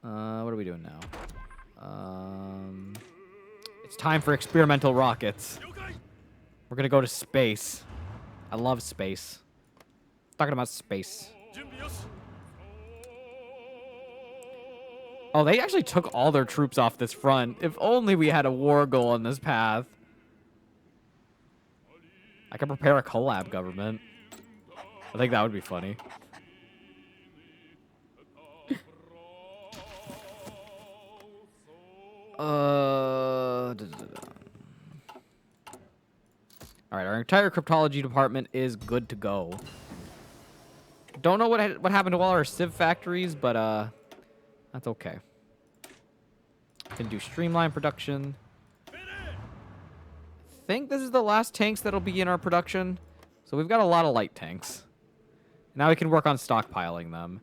What are we doing now? It's time for experimental rockets. We're gonna go to space. I love space. Talking about space. Oh, they actually took all their troops off this front. If only we had a war goal on this path. I could prepare a collab government. I think that would be funny. All right, our entire cryptology department is good to go. Don't know what happened to all our civ factories, but that's okay. Can do streamline production. I think this is the last tanks that'll be in our production. So we've got a lot of light tanks. Now we can work on stockpiling them.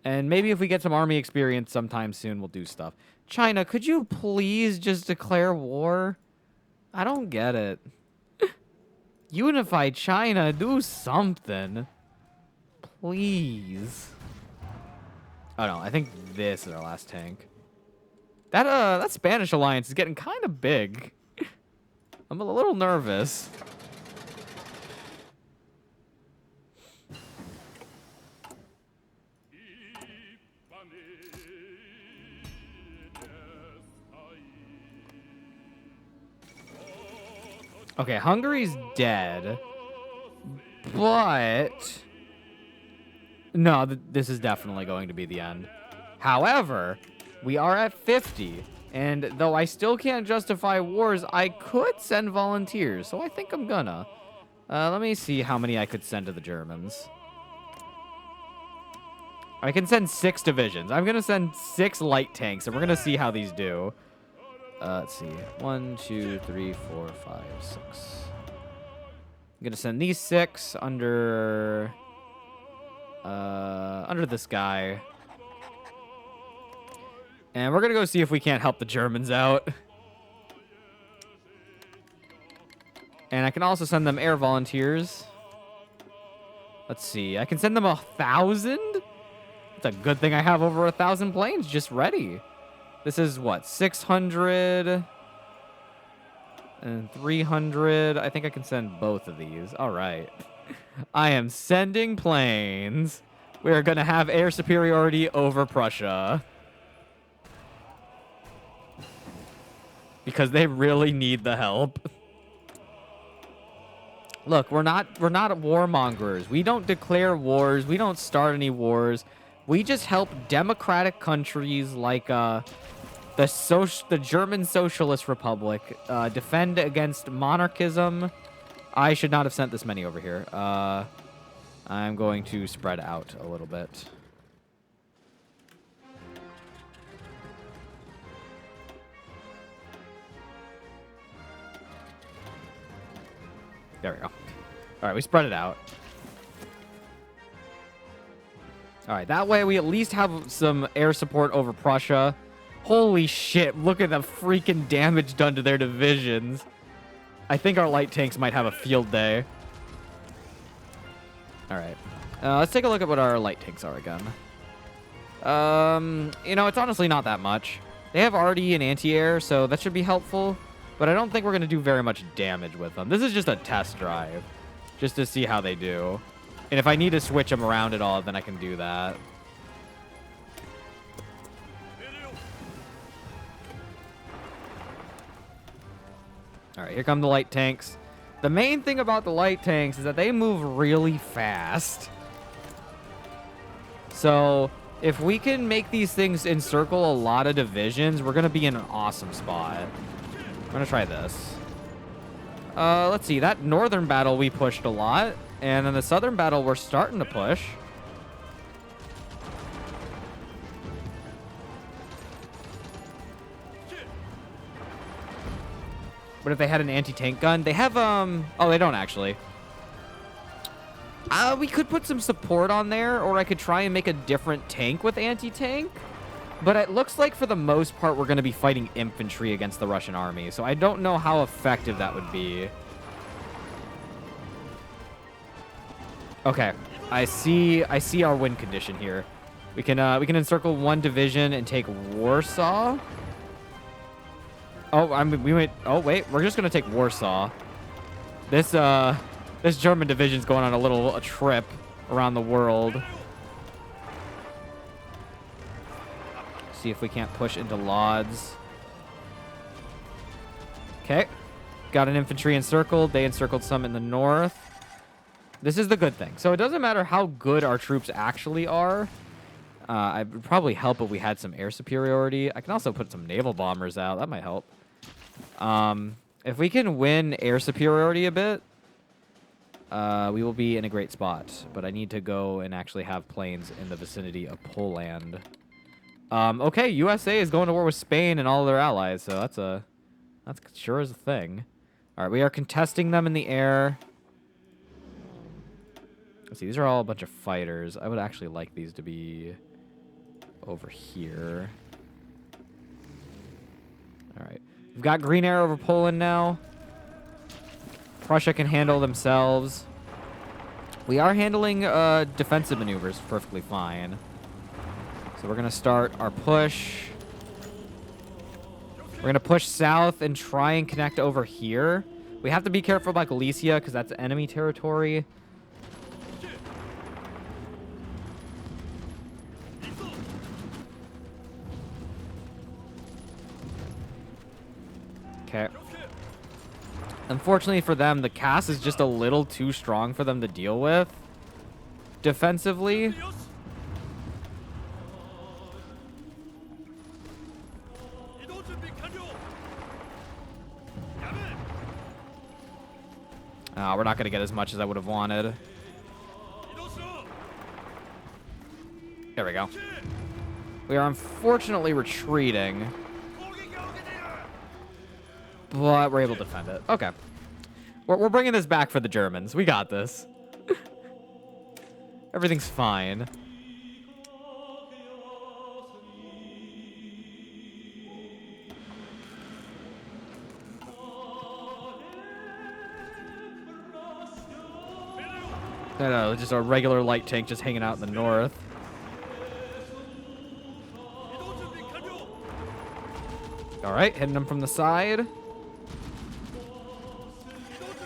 And maybe if we get some army experience sometime soon, we'll do stuff. China, could you please just declare war? I don't get it. Unify China, do something. Please. Oh no, I think this is our last tank. That Spanish alliance is getting kind of big. I'm a little nervous. Okay, Hungary's dead. But no, this is definitely going to be the end. However, we are at 50. And though I still can't justify wars, I could send volunteers. So I think I'm gonna. Let me see how many I could send to the Germans. I can send 6 divisions. I'm gonna send 6 light tanks, and we're gonna see how these do. Let's see. 1, 2, 3, 4, 5, 6. I'm gonna send these 6 under this guy. And we're gonna go see if we can't help the Germans out. And I can also send them air volunteers. Let's see. I can send them 1,000? It's a good thing I have over 1,000 planes just ready. This is what? 600 and 300. I think I can send both of these. All right. I am sending planes. We are going to have air superiority over Prussia. Because they really need the help. Look, we're not warmongers. We don't declare wars. We don't start any wars. We just help democratic countries like the German Socialist Republic defend against monarchism, I should not have sent this many over here. I'm going to spread out a little bit. There we go. All right, we spread it out. All right, that way we at least have some air support over Prussia. Holy shit, look at the freaking damage done to their divisions. I think our light tanks might have a field day. All right. Let's take a look at what our light tanks are again. You know, it's honestly not that much. They have RD and anti-air, so that should be helpful. But I don't think we're going to do very much damage with them. This is just a test drive, just to see how they do. And if I need to switch them around at all, then I can do that. All right, here come the light tanks. The main thing about the light tanks is that they move really fast. So if we can make these things encircle a lot of divisions, we're going to be in an awesome spot. I'm going to try this. Let's see. That northern battle we pushed a lot. And then the southern battle we're starting to push. But if they had an anti-tank gun, they have, oh, they don't actually. We could put some support on there, or I could try and make a different tank with anti-tank. But it looks like for the most part, we're going to be fighting infantry against the Russian army. So I don't know how effective that would be. Okay, I see our win condition here. We can encircle one division and take Warsaw. Oh, oh wait, we're just gonna take Warsaw. This German division's going on a trip around the world. See if we can't push into Lodz. Okay, got an infantry encircled. They encircled some in the north. This is the good thing. So it doesn't matter how good our troops actually are. It would probably help if we had some air superiority. I can also put some naval bombers out. That might help. If we can win air superiority a bit, we will be in a great spot. But I need to go and actually have planes in the vicinity of Poland. Okay, USA is going to war with Spain and all their allies, so that's sure is a thing. All right, we are contesting them in the air. Let's see, these are all a bunch of fighters. I would actually like these to be over here. All right. We've got green air over Poland now. Prussia can handle themselves. We are handling defensive maneuvers perfectly fine. So we're going to start our push. We're going to push south and try and connect over here. We have to be careful about Galicia because that's enemy territory. Okay. Unfortunately for them, the cast is just a little too strong for them to deal with defensively. We're not going to get as much as I would have wanted. There we go. We are unfortunately retreating. But we're able to defend it. Okay. We're bringing this back for the Germans. We got this. Everything's fine. No, just a regular light tank just hanging out in the north. All right, hitting them from the side.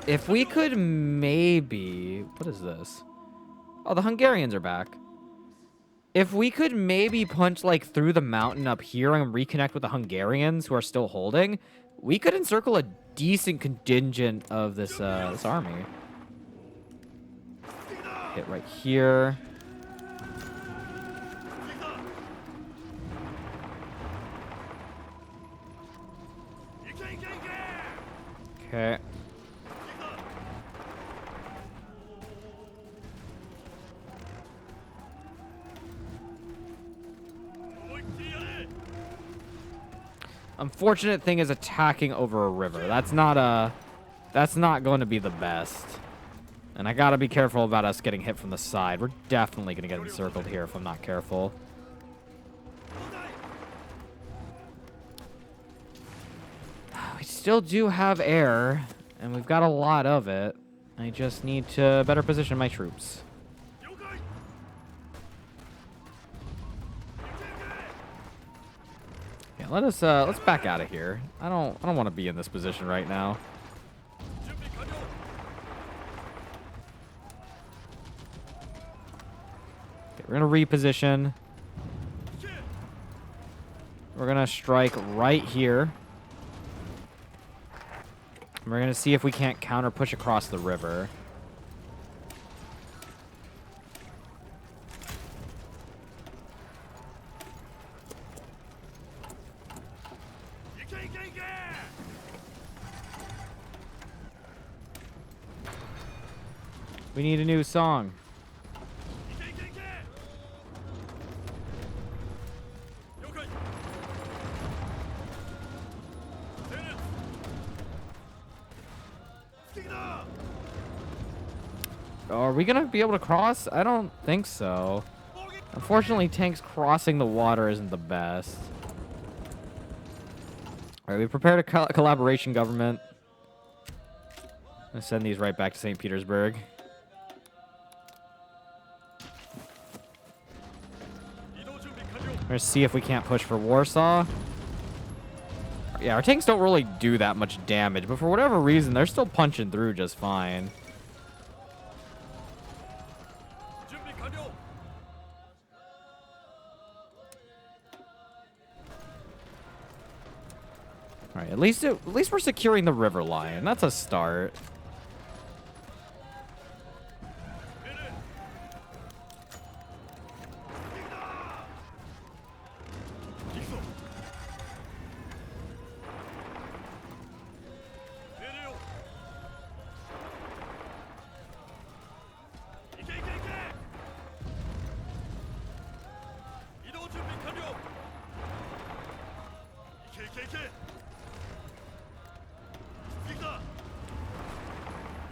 If we could maybe... What is this? Oh, the Hungarians are back. If we could maybe punch, like, through the mountain up here and reconnect with the Hungarians who are still holding, we could encircle a decent contingent of this army. Hit right here. Okay. Unfortunate thing is attacking over a river. That's not going to be the best. And I gotta be careful about us getting hit from the side. We're definitely gonna get encircled here if I'm not careful. We still do have air, and we've got a lot of it. I just need to better position my troops. Yeah, let's back out of here. I don't want to be in this position right now. We're going to reposition. We're going to strike right here. And we're going to see if we can't counter push across the river. We need a new song. Are we gonna be able to cross? I don't think so. Unfortunately, tanks crossing the water isn't the best. Alright, we prepared a collaboration government. I'm gonna send these right back to St. Petersburg. We're gonna see if we can't push for Warsaw. Yeah, our tanks don't really do that much damage, but for whatever reason, they're still punching through just fine. All right, at least we're securing the river line. That's a start.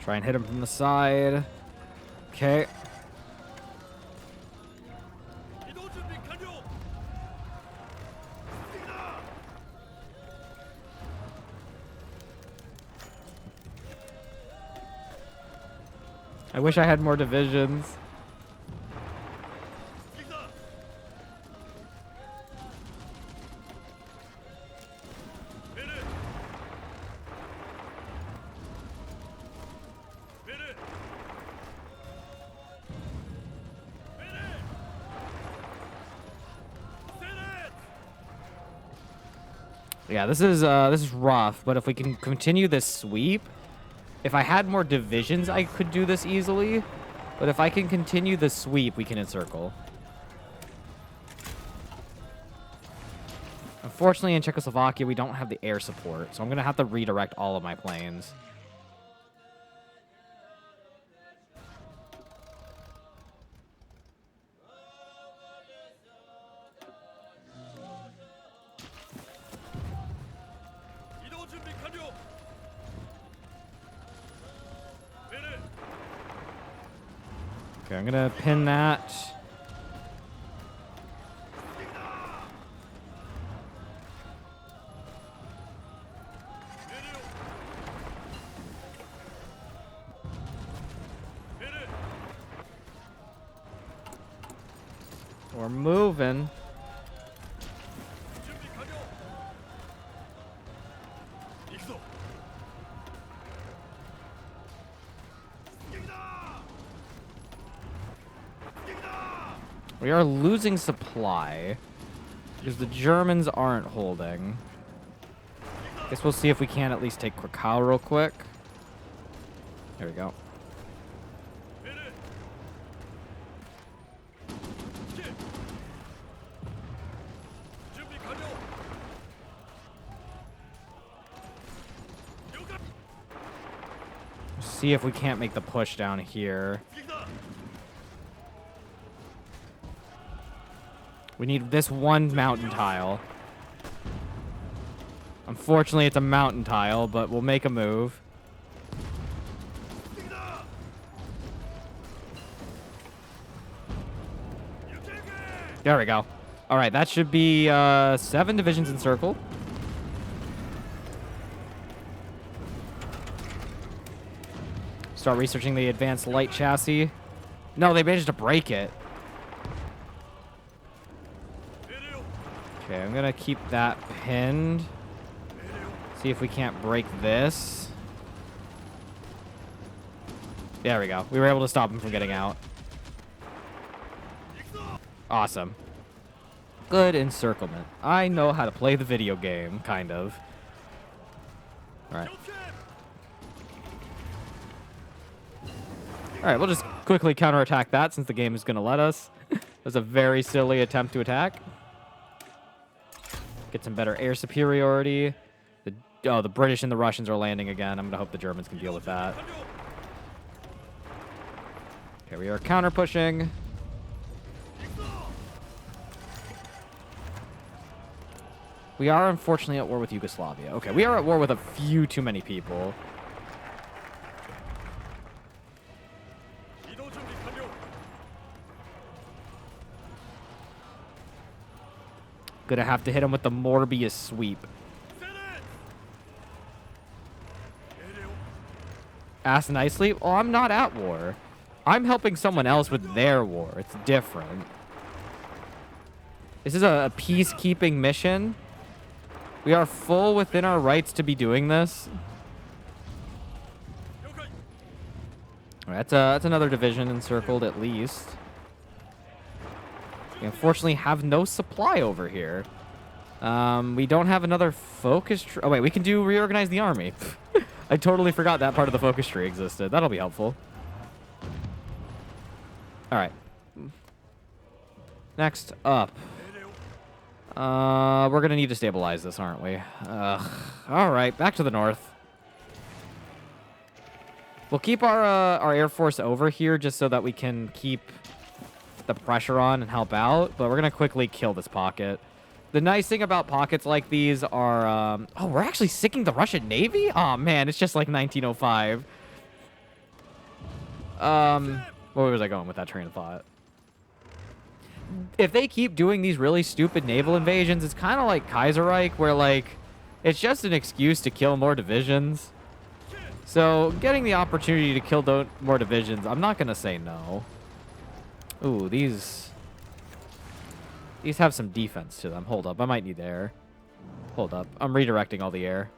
Try and hit him from the side. Okay. I wish I had more divisions. Yeah, this is rough, but if we can continue this sweep, if I had more divisions, I could do this easily. But if I can continue the sweep, we can encircle. Unfortunately, in Czechoslovakia, we don't have the air support, so I'm going to have to redirect all of my planes. Okay, I'm gonna pin that. We're moving. We are losing supply because the Germans aren't holding. Guess we'll see if we can at least take Krakow real quick. There we go. See if we can't make the push down here. We need this one mountain tile. Unfortunately, it's a mountain tile, but we'll make a move. There we go. All right, that should be 7 divisions encircled. Start researching the advanced light chassis. No, they managed to break it. Okay, I'm going to keep that pinned. See if we can't break this. There we go. We were able to stop him from getting out. Awesome. Good encirclement. I know how to play the video game, kind of. Alright. Alright, we'll just quickly counterattack that since the game is going to let us. It was a very silly attempt to attack. Get some better air superiority. The British and the Russians are landing again. I'm going to hope the Germans can deal with that. Okay, we are counter-pushing. We are unfortunately at war with Yugoslavia. Okay, we are at war with a few too many people. Gonna have to hit him with the Morbius sweep. Ask nicely. Oh, I'm not at war. I'm helping someone else with their war. It's different. This is a peacekeeping mission. We are full within our rights to be doing this. All right, that's another division encircled at least. We unfortunately have no supply over here. We don't have another focus tree. Oh, wait, we can reorganize the army. I totally forgot that part of the focus tree existed. That'll be helpful. All right. Next up. We're going to need to stabilize this, aren't we? All right, back to the north. We'll keep our Air Force over here just so that we can keep the pressure on and help out, but we're going to quickly kill this pocket. The nice thing about pockets like these are... oh, we're actually sinking the Russian Navy? Oh, man, it's just like 1905. Where was I going with that train of thought? If they keep doing these really stupid naval invasions, it's kind of like Kaiserreich, where, like, it's just an excuse to kill more divisions. So, getting the opportunity to kill more divisions, I'm not going to say no. Ooh, these have some defense to them. Hold up, I might need air. Hold up, I'm redirecting all the air.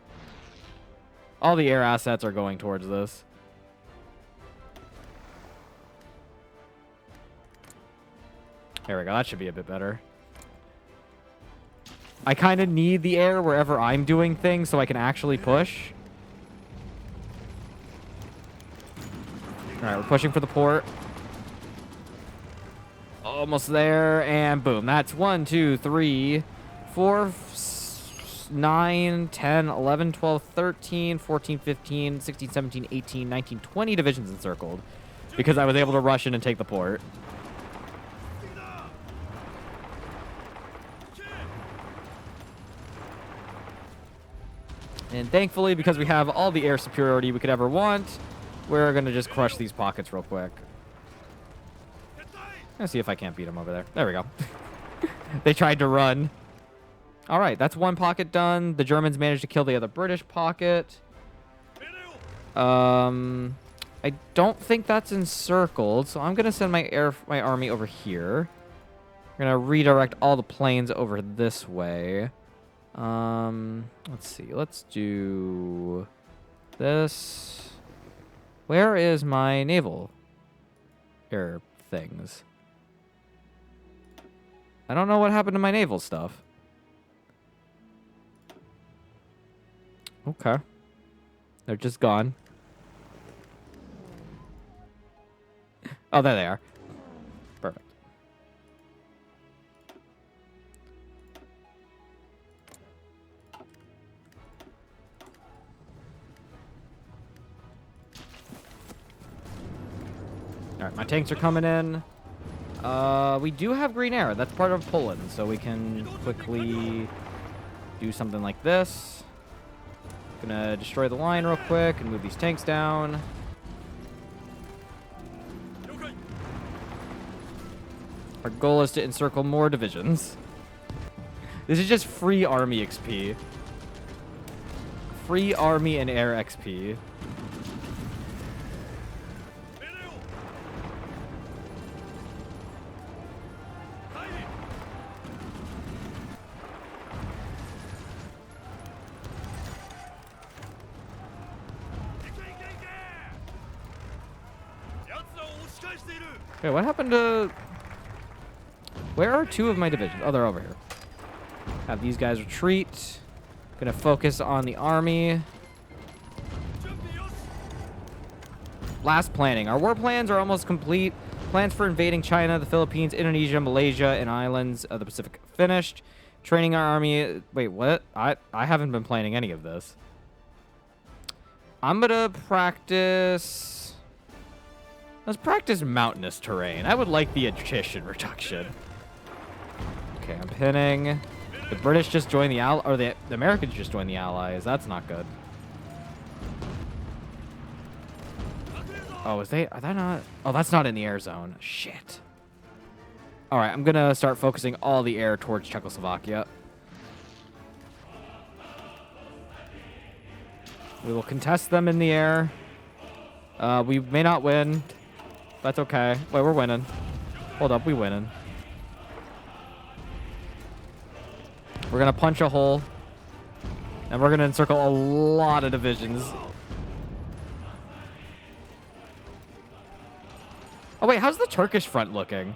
All the air assets are going towards this. There we go, that should be a bit better. I kind of need the air wherever I'm doing things so I can actually push. Alright, we're pushing for the port. Almost there, and boom. That's 1, 2, 3, 4, 9, 10, 11, 12, 13, 14, 15, 16, 17, 18, 19, 20 divisions encircled. Because I was able to rush in and take the port. And thankfully, because we have all the air superiority we could ever want, we're going to just crush these pockets real quick. Let's see if I can't beat them over there. There we go. They tried to run. All right, that's one pocket done. The Germans managed to kill the other British pocket. I don't think that's encircled, so I'm going to send my army over here. We're going to redirect all the planes over this way. Let's see. Let's do this. Where is my naval air things? I don't know what happened to my naval stuff. Okay. They're just gone. Oh, there they are. Perfect. All right, my tanks are coming in. We do have green air. That's part of Poland, so we can quickly do something like this. Gonna destroy the line real quick and move these tanks down. Our goal is to encircle more divisions. This is just free army XP. Free army and air XP. Okay, what happened to... Where are two of my divisions? Oh, they're over here. Have these guys retreat. Gonna focus on the army. Last planning. Our war plans are almost complete. Plans for invading China, the Philippines, Indonesia, Malaysia, and islands of the Pacific finished. Training our army... Wait, what? I haven't been planning any of this. I'm gonna practice... Let's practice mountainous terrain. I would like the attrition reduction. Okay, I'm pinning. The British just joined the or the Americans just joined the Allies. That's not good. Oh, are they not? Oh, that's not in the air zone. Shit. All right, I'm gonna start focusing all the air towards Czechoslovakia. We will contest them in the air. We may not win. That's okay. Wait, we're winning. Hold up, we winning. We're gonna punch a hole. And we're gonna encircle a lot of divisions. Oh wait, how's the Turkish front looking?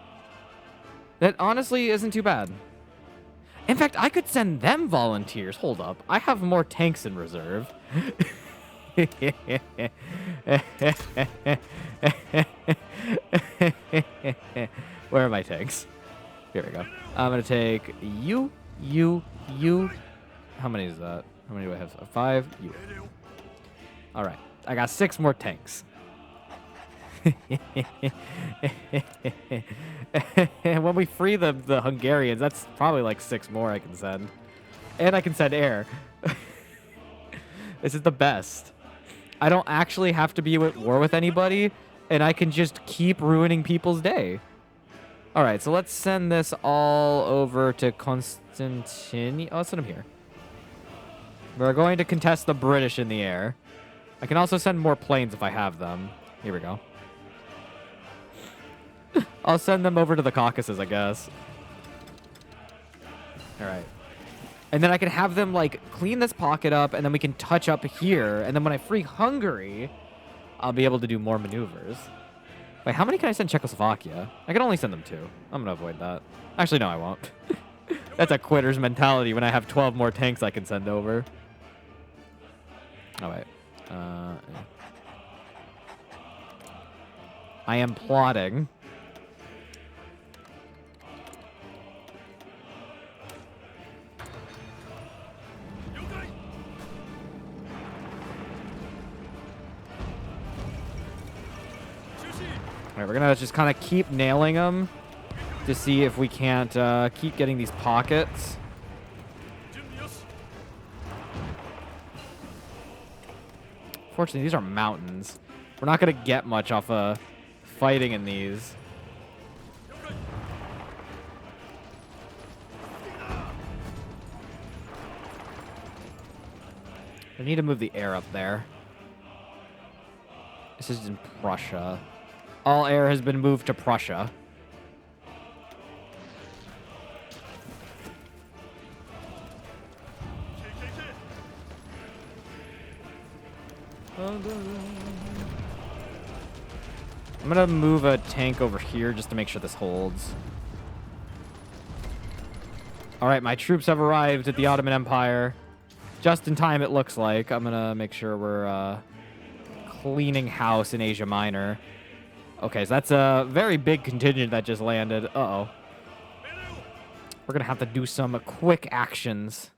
That honestly isn't too bad. In fact, I could send them volunteers. Hold up. I have more tanks in reserve. Where are my tanks? Here we go. I'm gonna take you. How many is that? How many do I have? 5. You. All right. I got 6 more tanks. When we free the Hungarians, that's probably like 6 more I can send. And I can send air. This is the best. I don't actually have to be at war with anybody, and I can just keep ruining people's day. All right, so let's send this all over to Constantine. Oh, let's send him here. We're going to contest the British in the air. I can also send more planes if I have them. Here we go. I'll send them over to the Caucasus, I guess. All right. And then I can have them, like, clean this pocket up, and then we can touch up here. And then when I free Hungary, I'll be able to do more maneuvers. Wait, how many can I send Czechoslovakia? I can only send them 2. I'm going to avoid that. Actually, no, I won't. That's a quitter's mentality when I have 12 more tanks I can send over. Oh, wait. I am plotting. Alright, we're gonna just kind of keep nailing them to see if we can't keep getting these pockets. Fortunately, these are mountains. We're not gonna get much off fighting in these. I need to move the air up there. This is in Prussia. All air has been moved to Prussia. I'm gonna move a tank over here just to make sure this holds. Alright, my troops have arrived at the Ottoman Empire. Just in time, it looks like. I'm gonna make sure we're cleaning house in Asia Minor. Okay, so that's a very big contingent that just landed. Uh-oh. We're gonna have to do some quick actions.